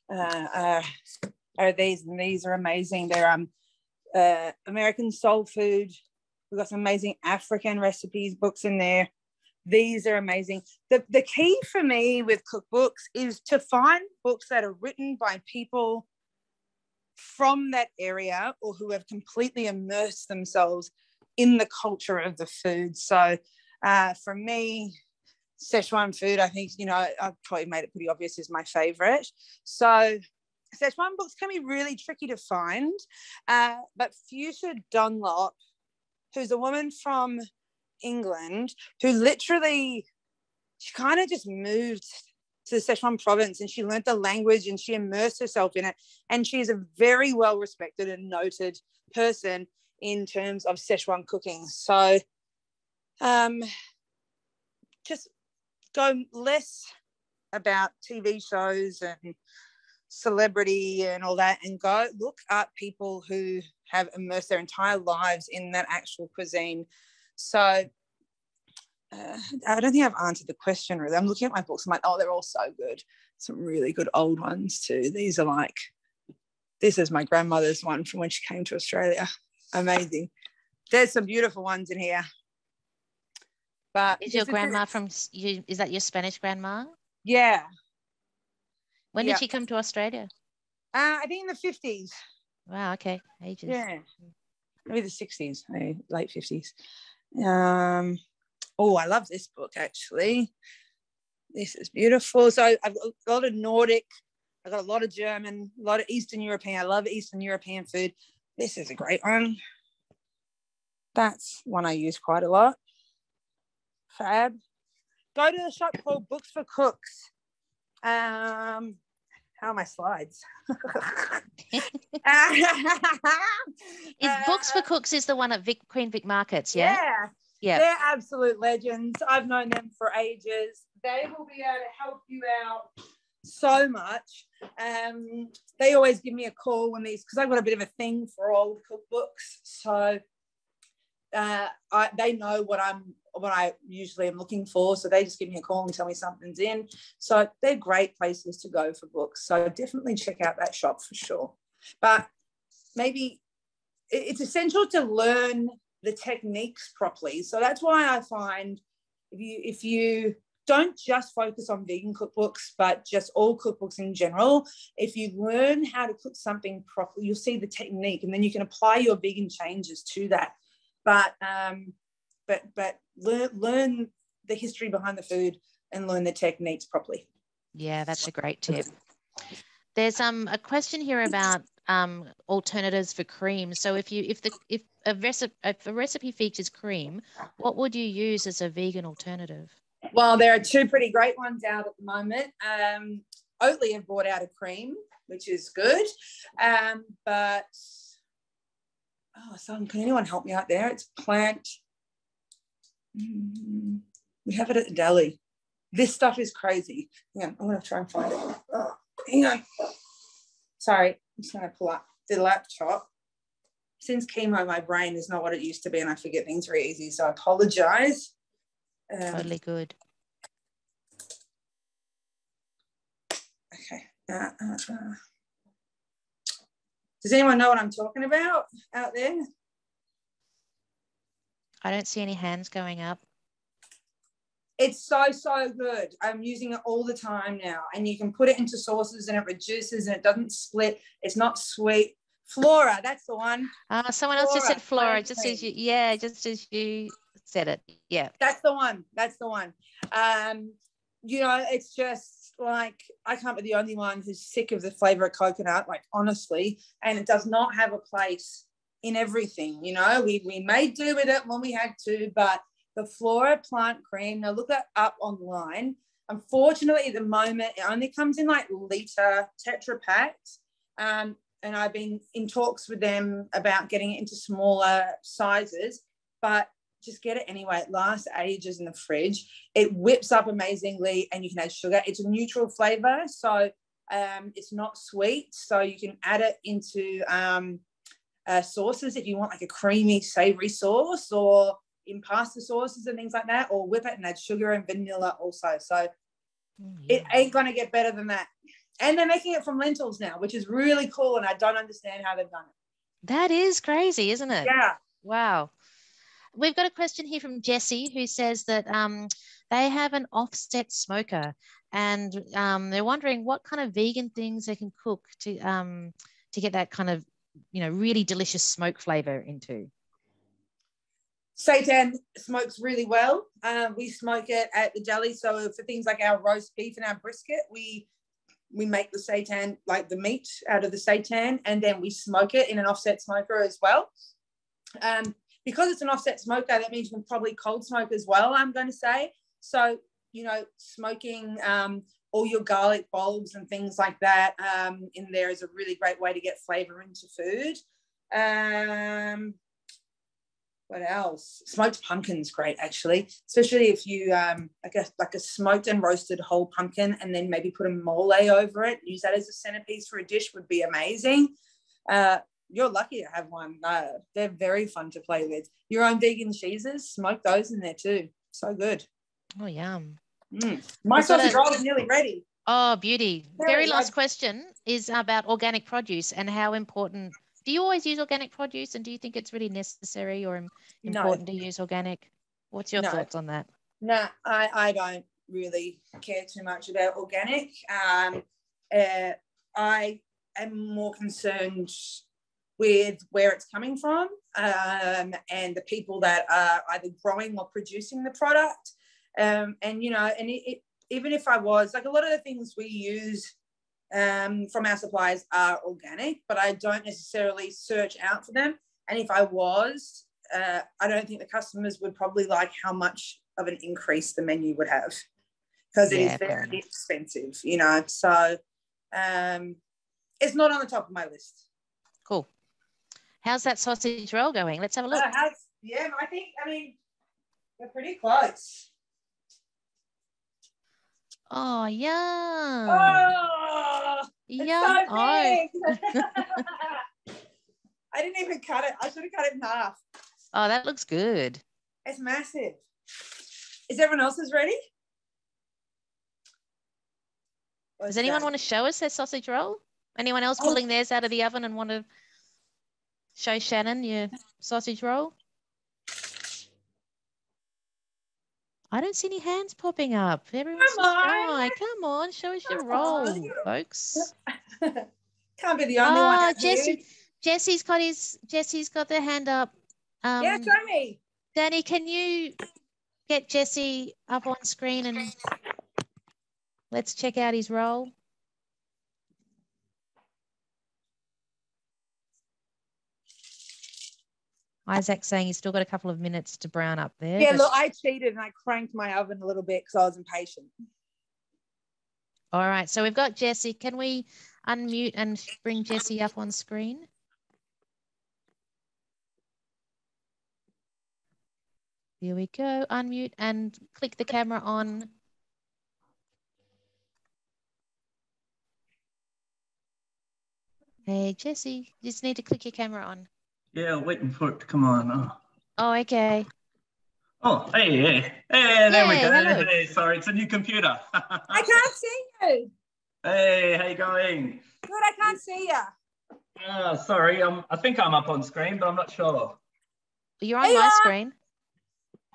Speaker 2: are these, and these are amazing. They're American soul food. We've got some amazing African recipes books in there. These are amazing. The key for me with cookbooks is to find books that are written by people from that area or who have completely immersed themselves in the culture of the food. So for me, Szechuan food, I think, I've probably made it pretty obvious, is my favorite. So Szechuan books can be really tricky to find, but Fuchsia Dunlop, who's a woman from England who literally, she kind of just moved to the Szechuan province and she learned the language and she immersed herself in it. And she's a very well respected and noted person in terms of Szechuan cooking. So just go less about TV shows and celebrity and all that, and go look at people who have immersed their entire lives in that actual cuisine. So I don't think I've answered the question really. I'm looking at my books, I'm like, oh, they're all so good. Some really good old ones too. These are like, this is my grandmother's one from when she came to Australia. Amazing. There's some beautiful ones in here. But
Speaker 1: is your grandma from you? Is that your Spanish grandma?
Speaker 2: Yeah.
Speaker 1: When did she come to Australia?
Speaker 2: I think in the 50s.
Speaker 1: Wow. Okay. Ages.
Speaker 2: Yeah. Maybe the 60s, maybe late 50s. Oh, I love this book actually. This is beautiful. So I've got a lot of Nordic, I've got a lot of German, a lot of Eastern European. I love Eastern European food. This is a great one. That's one I use quite a lot. Fab. Go to the shop called Books for Cooks. How are my slides?
Speaker 1: Books for Cooks is the one at Queen Vic Markets, yeah? Yeah.
Speaker 2: They're absolute legends. I've known them for ages. They will be able to help you out so much. They always give me a call when these, because I've got a bit of a thing for old cookbooks. So they know what I usually am looking for. So they just give me a call and tell me something's in. So they're great places to go for books. So definitely check out that shop for sure. But maybe it's essential to learn the techniques properly. So that's why I find if you don't just focus on vegan cookbooks, but just all cookbooks in general, if you learn how to cook something properly, you'll see the technique and then you can apply your vegan changes to that. But learn the history behind the food and learn the techniques properly.
Speaker 1: Yeah, that's a great tip. There's a question here about alternatives for cream. So if a recipe features cream, what would you use as a vegan alternative?
Speaker 2: Well, there are two pretty great ones out at the moment. Oatly have brought out a cream, which is good. But son, can anyone help me out there? It's plant. We have it at the Deli. This stuff is crazy. Hang on, I'm going to try and find it. Oh, hang on. Sorry, I'm just going to pull up the laptop. Since chemo, my brain is not what it used to be and I forget things very easy, so I apologise.
Speaker 1: Totally good.
Speaker 2: Okay. Does anyone know what I'm talking about out there?
Speaker 1: I don't see any hands going up.
Speaker 2: It's so, so good. I'm using it all the time now. And you can put it into sauces and it reduces and it doesn't split. It's not sweet. Flora, that's the one.
Speaker 1: Someone else just said Flora, just as you said it. Yeah.
Speaker 2: That's the one. That's the one. You know, it's just like, I can't be the only one who's sick of the flavor of coconut, like honestly, and it does not have a place in everything. You know, we made do with it when we had to, but the Flora plant cream, now look that up online. Unfortunately, at the moment, it only comes in like litre Tetra packs. And I've been in talks with them about getting it into smaller sizes, but just get it anyway. It lasts ages in the fridge. It whips up amazingly and you can add sugar. It's a neutral flavor, so it's not sweet. So you can add it into sauces if you want like a creamy, savory sauce, or in pasta sauces and things like that, or whip it and add sugar and vanilla also. So it ain't going to get better than that. And they're making it from lentils now, which is really cool, and I don't understand how they've done it.
Speaker 1: That is crazy, isn't it?
Speaker 2: Yeah.
Speaker 1: Wow. We've got a question here from Jessie, who says that they have an offset smoker, and they're wondering what kind of vegan things they can cook to get that kind of, you know, really delicious smoke flavor into.
Speaker 2: Seitan smokes really well. We smoke it at the deli. So for things like our roast beef and our brisket, we make the seitan, like the meat out of the seitan, and then we smoke it in an offset smoker as well. Because it's an offset smoker, that means you can probably cold smoke as well, I'm going to say. So, you know, smoking all your garlic bulbs and things like that in there is a really great way to get flavor into food. What else? Smoked pumpkin's great, actually, especially if you, I guess, like a smoked and roasted whole pumpkin and then maybe put a mole over it, use that as a centerpiece for a dish would be amazing. You're lucky to have one. They're very fun to play with. Your own vegan cheeses, smoke those in there too. So good.
Speaker 1: Oh, yum.
Speaker 2: My sausage roll is nearly ready.
Speaker 1: Oh, beauty. Very last question is about organic produce and how important. Do you always use organic produce, and do you think it's really necessary or important to use organic? What's your thoughts on that?
Speaker 2: No, I don't really care too much about organic. I am more concerned with where it's coming from and the people that are either growing or producing the product. And, you know, and even if I was, like a lot of the things we use from our suppliers are organic, but I don't necessarily search out for them. And if I was, I don't think the customers would probably like how much of an increase the menu would have, because it is very expensive, you know. So it's not on the top of my list.
Speaker 1: Cool. How's that sausage roll going? Let's have a look.
Speaker 2: I mean, we're pretty close.
Speaker 1: Oh, yum.
Speaker 2: Oh,
Speaker 1: yum.
Speaker 2: It's so big.
Speaker 1: Oh.
Speaker 2: I didn't even cut it. I should have cut it in half.
Speaker 1: Oh, that looks good.
Speaker 2: It's massive. Is everyone else's ready?
Speaker 1: Does anyone want to show us their sausage roll? Anyone else pulling theirs out of the oven and want to show Shannon your sausage roll? I don't see any hands popping up. Everyone's shy. Come on, show us your roll, folks.
Speaker 2: Can't be the only one.
Speaker 1: Jesse's got their hand up.
Speaker 2: Yeah, show me.
Speaker 1: Danny, can you get Jesse up on screen and let's check out his roll? Isaac's saying he's still got a couple of minutes to brown up there.
Speaker 2: Yeah, look, I cheated and I cranked my oven a little bit because I was impatient.
Speaker 1: All right, so we've got Jesse. Can we unmute and bring Jesse up on screen? Here we go. Unmute and click the camera on. Hey, Jesse, you just need to click your camera on.
Speaker 4: Yeah, waiting for it to come on.
Speaker 1: Oh, okay.
Speaker 4: Oh, hey, there we go.
Speaker 1: Hello.
Speaker 4: Hey, sorry, it's a new computer.
Speaker 2: I can't see you.
Speaker 4: Hey, how you going?
Speaker 2: Good, I can't see you.
Speaker 4: Oh, sorry, I think I'm up on screen, but I'm not sure.
Speaker 1: You're on my screen.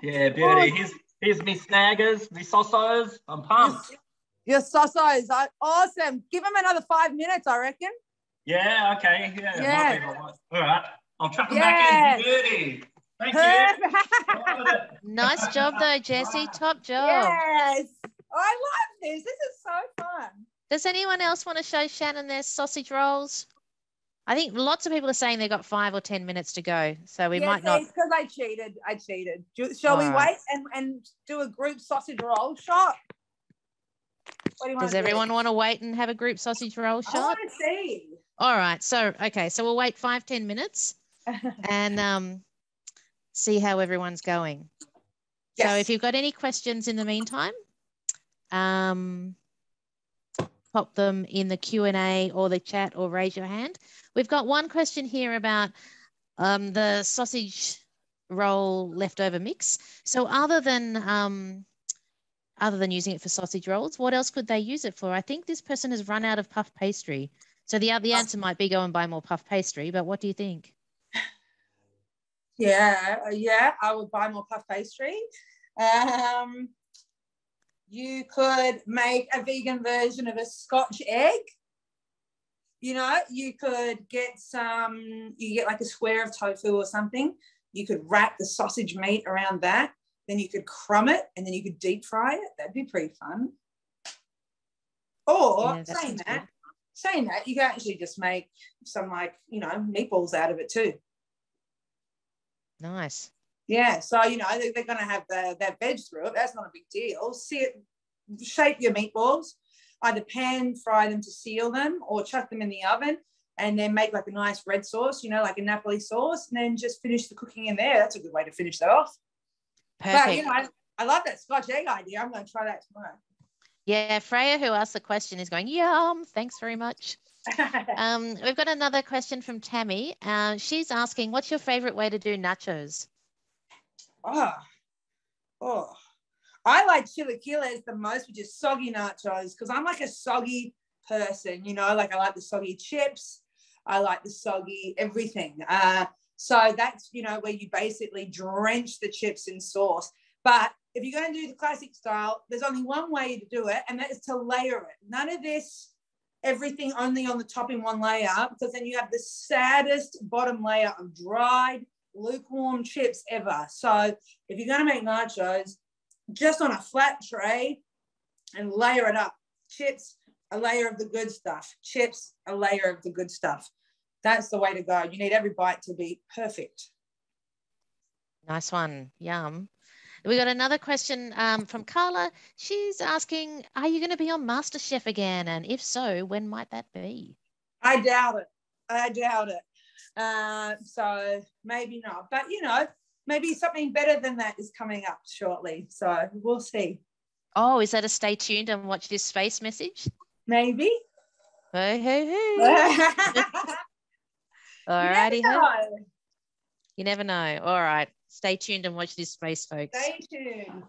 Speaker 4: Yeah, beauty. Here's me snaggers, me sausos. I'm pumped.
Speaker 2: Your sausos are awesome. Give them another 5 minutes, I reckon.
Speaker 4: Yeah, okay. Yeah.
Speaker 2: Yeah.
Speaker 4: Might be all right. I'll chuck them back in. Dirty. Thank you.
Speaker 1: Nice job though, Jessie. Top job.
Speaker 2: Yes. I love this. This is so fun.
Speaker 1: Does anyone else want to show Shannon their sausage rolls? I think lots of people are saying they've got 5 or 10 minutes to go. So we might not.
Speaker 2: It's because I cheated. Shall we wait and do a group sausage roll shot? What do you want
Speaker 1: Does everyone want to wait and have a group sausage roll shot?
Speaker 2: I want to see.
Speaker 1: All right. So, okay. So we'll wait 5-10 minutes and see how everyone's going. Yes. So if you've got any questions in the meantime, pop them in the Q&A or the chat or raise your hand. We've got one question here about the sausage roll leftover mix. So other than using it for sausage rolls, what else could they use it for? I think this person has run out of puff pastry. So the answer might be go and buy more puff pastry, but what do you think?
Speaker 2: Yeah, I would buy more puff pastry. You could make a vegan version of a Scotch egg. You know, you could get like a square of tofu or something. You could wrap the sausage meat around that. Then you could crumb it and then you could deep fry it. That'd be pretty fun. Or saying that, you can actually just make some meatballs out of it too.
Speaker 1: Nice.
Speaker 2: Yeah, so, they're going to have that veg through it. That's not a big deal. Shape your meatballs, either pan fry them to seal them or chuck them in the oven and then make like a nice red sauce, like a Napoli sauce, and then just finish the cooking in there. That's a good way to finish that off.
Speaker 1: Perfect.
Speaker 2: But, I love that Scotch egg idea. I'm going to try that tomorrow.
Speaker 1: Yeah, Freya, who asked the question, is going, yum, thanks very much. We've got another question from Tammy. She's asking, what's your favorite way to do nachos?
Speaker 2: Oh, I like chilaquiles the most, which is soggy nachos, because I'm like a soggy person, like I like the soggy chips. I like the soggy everything. So that's, where you basically drench the chips in sauce. But if you're going to do the classic style, there's only one way to do it, and that is to layer it. None of this, everything only on the top in one layer, because then you have the saddest bottom layer of dried, lukewarm chips ever. So if you're going to make nachos, just on a flat tray and layer it up. Chips, a layer of the good stuff. Chips, a layer of the good stuff. That's the way to go. You need every bite to be perfect.
Speaker 1: Nice one. Yum. We got another question from Carla. She's asking, are you going to be on MasterChef again? And if so, when might that be?
Speaker 2: I doubt it. So maybe not. But, maybe something better than that is coming up shortly. So we'll see.
Speaker 1: Oh, is that a stay tuned and watch this space message?
Speaker 2: Maybe.
Speaker 1: Hey. All righty. You never know. All right. Stay tuned and watch this space, folks.
Speaker 2: Stay tuned.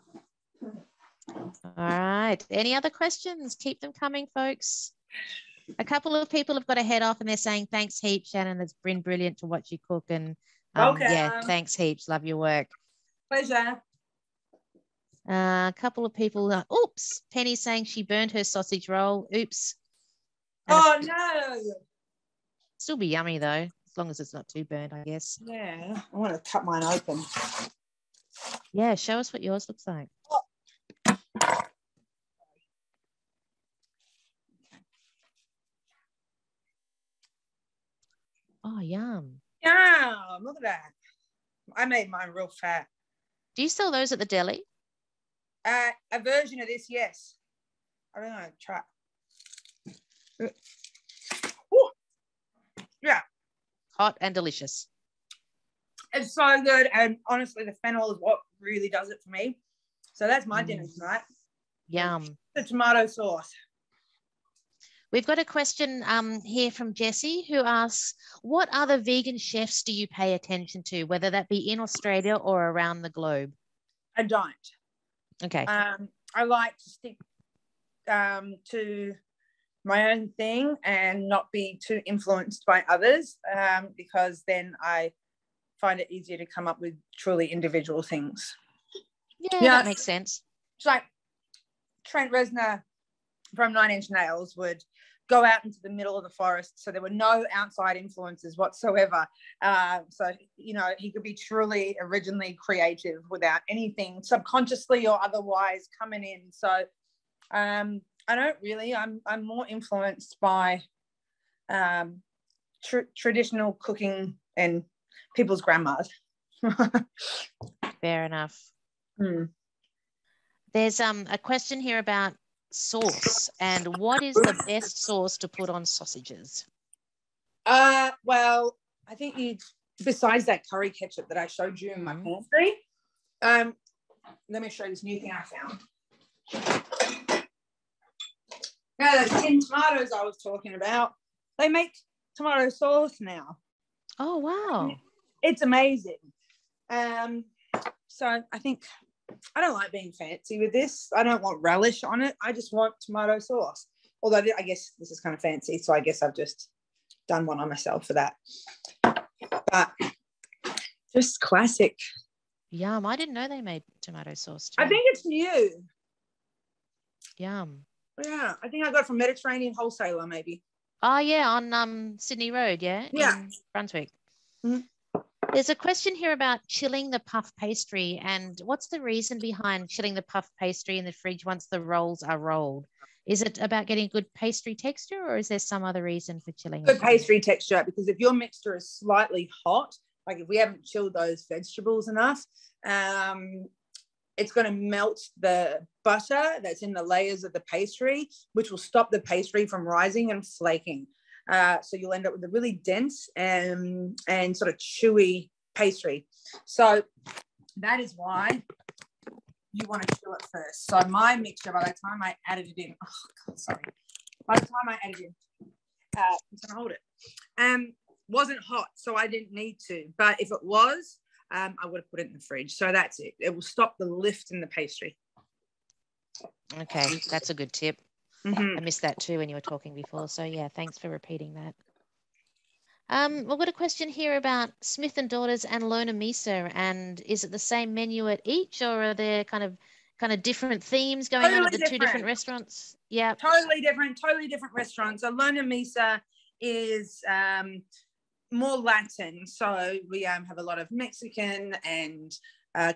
Speaker 1: All right. Any other questions? Keep them coming, folks. A couple of people have got to head off and they're saying, thanks heaps, Shannon. It's been brilliant to watch you cook. And thanks heaps. Love your work.
Speaker 2: Pleasure.
Speaker 1: A couple of people, oops, Penny's saying she burned her sausage roll. Oops.
Speaker 2: Oh, no.
Speaker 1: Still be yummy, though, as long as it's not too burnt, I guess.
Speaker 2: Yeah, I want to cut mine open.
Speaker 1: Yeah, show us what yours looks like. Oh, yum.
Speaker 2: Yum, look at that. I made mine real fat.
Speaker 1: Do you sell those at the deli?
Speaker 2: A version of this, yes. I don't know, try. Ooh. Yeah.
Speaker 1: Hot and delicious.
Speaker 2: It's so good, and honestly, the fennel is what really does it for me. So that's my dinner tonight.
Speaker 1: Yum.
Speaker 2: The tomato sauce.
Speaker 1: We've got a question here from Jessie who asks, what other vegan chefs do you pay attention to, whether that be in Australia or around the globe?
Speaker 2: I don't.
Speaker 1: Okay.
Speaker 2: I like to stick to my own thing and not be too influenced by others, because then I find it easier to come up with truly individual things.
Speaker 1: Yeah, that makes sense.
Speaker 2: It's like Trent Reznor from Nine Inch Nails would go out into the middle of the forest, so there were no outside influences whatsoever. So, you know, he could be truly originally creative without anything subconsciously or otherwise coming in. So I don't really, I'm more influenced by traditional cooking and people's grandmas.
Speaker 1: Fair enough. There's a question here about sauce, and what is the best sauce to put on sausages?
Speaker 2: Well, I think besides that curry ketchup that I showed you in my pantry, let me show you this new thing I found. Now, those tin tomatoes I was talking about, they make tomato sauce now.
Speaker 1: Oh, wow.
Speaker 2: It's amazing. So I think I don't like being fancy with this. I don't want relish on it. I just want tomato sauce. Although I guess this is kind of fancy, so I guess I've just done one on myself for that. But just classic.
Speaker 1: Yum. I didn't know they made tomato sauce too.
Speaker 2: I think it's new.
Speaker 1: Yum.
Speaker 2: Yeah, I think I got it from Mediterranean Wholesaler maybe.
Speaker 1: Oh, yeah, on Sydney Road, yeah?
Speaker 2: Yeah.
Speaker 1: In Brunswick.
Speaker 2: Mm-hmm.
Speaker 1: There's a question here about chilling the puff pastry, and what's the reason behind chilling the puff pastry in the fridge once the rolls are rolled? Is it about getting good pastry texture, or is there some other reason for chilling?
Speaker 2: Good pastry texture, because if your mixture is slightly hot, like if we haven't chilled those vegetables enough, it's going to melt the butter that's in the layers of the pastry, which will stop the pastry from rising and flaking. So you'll end up with a really dense and sort of chewy pastry. So that is why you want to chill it first. So my mixture, by the time I added it in, by the time I added it in, I'm going to hold it, wasn't hot, so I didn't need to. But if it was, I would have put it in the fridge. So that's it. It will stop the lift in the pastry.
Speaker 1: Okay, that's a good tip.
Speaker 2: Mm-hmm.
Speaker 1: I missed that too when you were talking before. So yeah, thanks for repeating that. We've got a question here about Smith and Daughters and Lona Misa, and is it the same menu at each, or are there kind of different themes going on at the two different restaurants? Yeah,
Speaker 2: totally different restaurants. So Lona Misa is more Latin, so we have a lot of Mexican and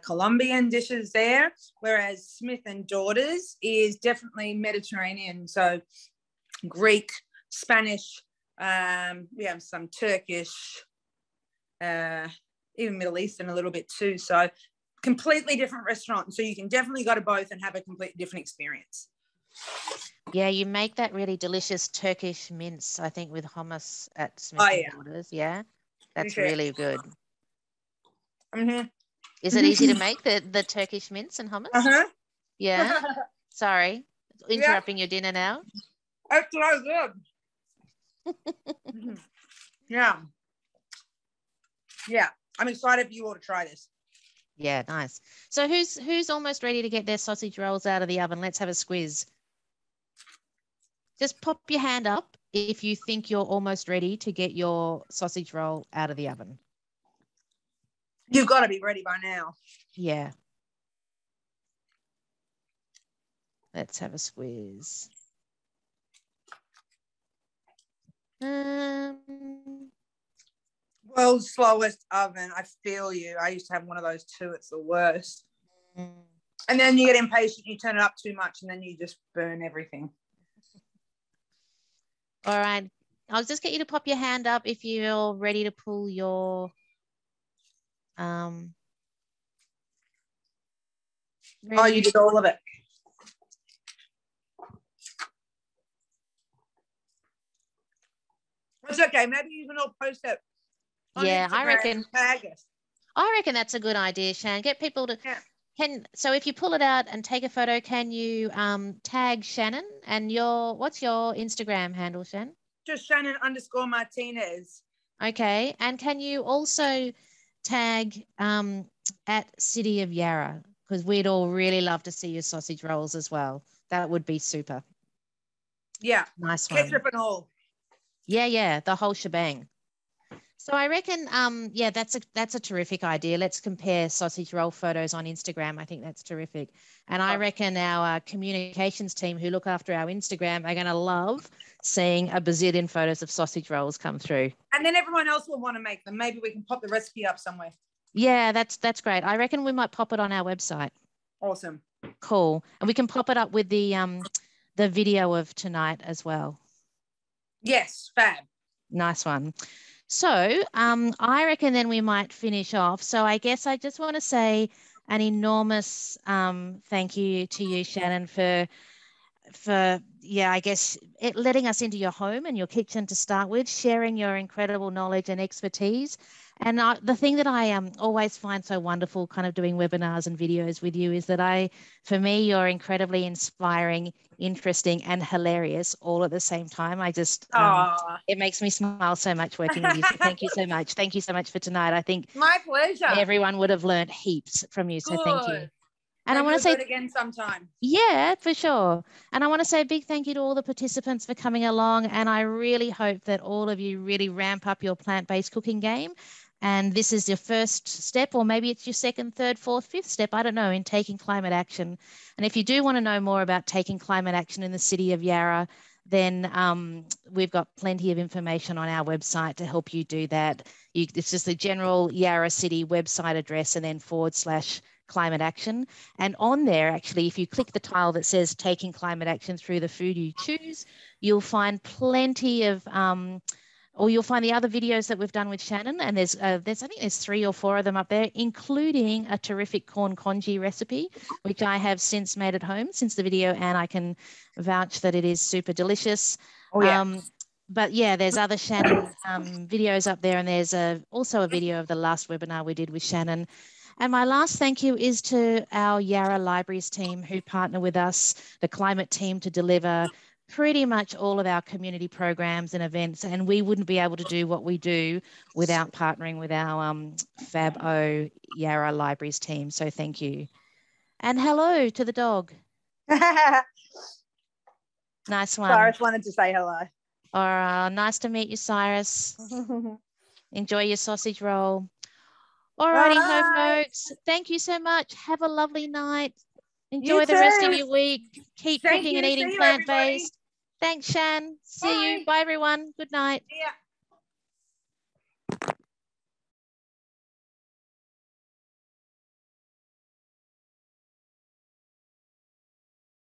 Speaker 2: Colombian dishes there, whereas Smith and Daughters is definitely Mediterranean, so Greek, Spanish, we have some Turkish, even Middle Eastern a little bit too, so completely different restaurant. So you can definitely go to both and have a completely different experience.
Speaker 1: Yeah, you make that really delicious Turkish mince, I think, with hummus at Smith and Daughters. Yeah, that's really good.
Speaker 2: Mm-hmm.
Speaker 1: Is it easy to make the Turkish mince and hummus?
Speaker 2: Uh-huh.
Speaker 1: Yeah. Sorry, interrupting your dinner now.
Speaker 2: That's what I was good. Yeah. I'm excited for you all to try this.
Speaker 1: Yeah, nice. So who's almost ready to get their sausage rolls out of the oven? Let's have a squiz. Just pop your hand up if you think you're almost ready to get your sausage roll out of the oven.
Speaker 2: You've got to be ready by now.
Speaker 1: Yeah. Let's have a squeeze.
Speaker 2: World's slowest oven. I feel you. I used to have one of those too. It's the worst. And then you get impatient. You turn it up too much, and then you just burn everything.
Speaker 1: All right. I'll just get you to pop your hand up if you're ready to pull your
Speaker 2: Oh, you did all of it. It's okay. Maybe you can all post it.
Speaker 1: Yeah, I reckon.
Speaker 2: Tag us.
Speaker 1: I reckon that's a good idea, Shan. Get people to so if you pull it out and take a photo, can you tag Shannon and what's your Instagram handle, Shan?
Speaker 2: Just Shannon_Martinez.
Speaker 1: Okay, and can you also tag at City of Yarra, because we'd all really love to see your sausage rolls as well. That would be super.
Speaker 2: Yeah.
Speaker 1: Nice one.
Speaker 2: Ketchup and all.
Speaker 1: Yeah, the whole shebang. So I reckon, yeah, that's a terrific idea. Let's compare sausage roll photos on Instagram. I think that's terrific. And I reckon our communications team who look after our Instagram are going to love seeing a bazillion photos of sausage rolls come through.
Speaker 2: And then everyone else will want to make them. Maybe we can pop the recipe up somewhere.
Speaker 1: Yeah, that's great. I reckon we might pop it on our website.
Speaker 2: Awesome.
Speaker 1: Cool. And we can pop it up with the video of tonight as well.
Speaker 2: Yes, fab.
Speaker 1: Nice one. So I reckon then we might finish off. So I guess I just want to say an enormous thank you to you, Shannon, for yeah, I guess letting us into your home and your kitchen to start with, sharing your incredible knowledge and expertise. And the thing that I always find so wonderful kind of doing webinars and videos with you is that for me, you're incredibly inspiring, interesting and hilarious all at the same time. I just, it makes me smile so much working with you. So thank you so much. Thank you so much for tonight. I think
Speaker 2: my pleasure.
Speaker 1: Everyone would have learned heaps from you. So thank you. And
Speaker 2: maybe
Speaker 1: I want to say
Speaker 2: it again sometime.
Speaker 1: Yeah, for sure. And I want to say a big thank you to all the participants for coming along. And I really hope that all of you really ramp up your plant-based cooking game. And this is your first step, or maybe it's your second, third, fourth, fifth step, I don't know, in taking climate action. And if you do want to know more about taking climate action in the city of Yarra, then we've got plenty of information on our website to help you do that. It's just the general Yarra City website address and then /climate action. And on there, actually, if you click the tile that says taking climate action through the food you choose, you'll find plenty of or you'll find the other videos that we've done with Shannon, and there's I think there's 3 or 4 of them up there, including a terrific corn congee recipe, which I have since made at home since the video, and I can vouch that it is super delicious.
Speaker 2: Oh, yeah.
Speaker 1: But yeah, there's other Shannon videos up there, and there's also a video of the last webinar we did with Shannon. And my last thank you is to our Yarra Libraries team who partner with us, the climate team, to deliver pretty much all of our community programs and events. And we wouldn't be able to do what we do without partnering with our Fab-O Yarra Libraries team. So thank you. And hello to the dog. Nice one.
Speaker 2: Cyrus wanted to say hello.
Speaker 1: Nice to meet you, Cyrus. Enjoy your sausage roll. Alrighty, folks. Thank you so much. Have a lovely night. Enjoy the rest of your week. Keep cooking and eating plant-based. Thanks, Shan. See you. Bye, everyone. Good night.
Speaker 2: Yeah.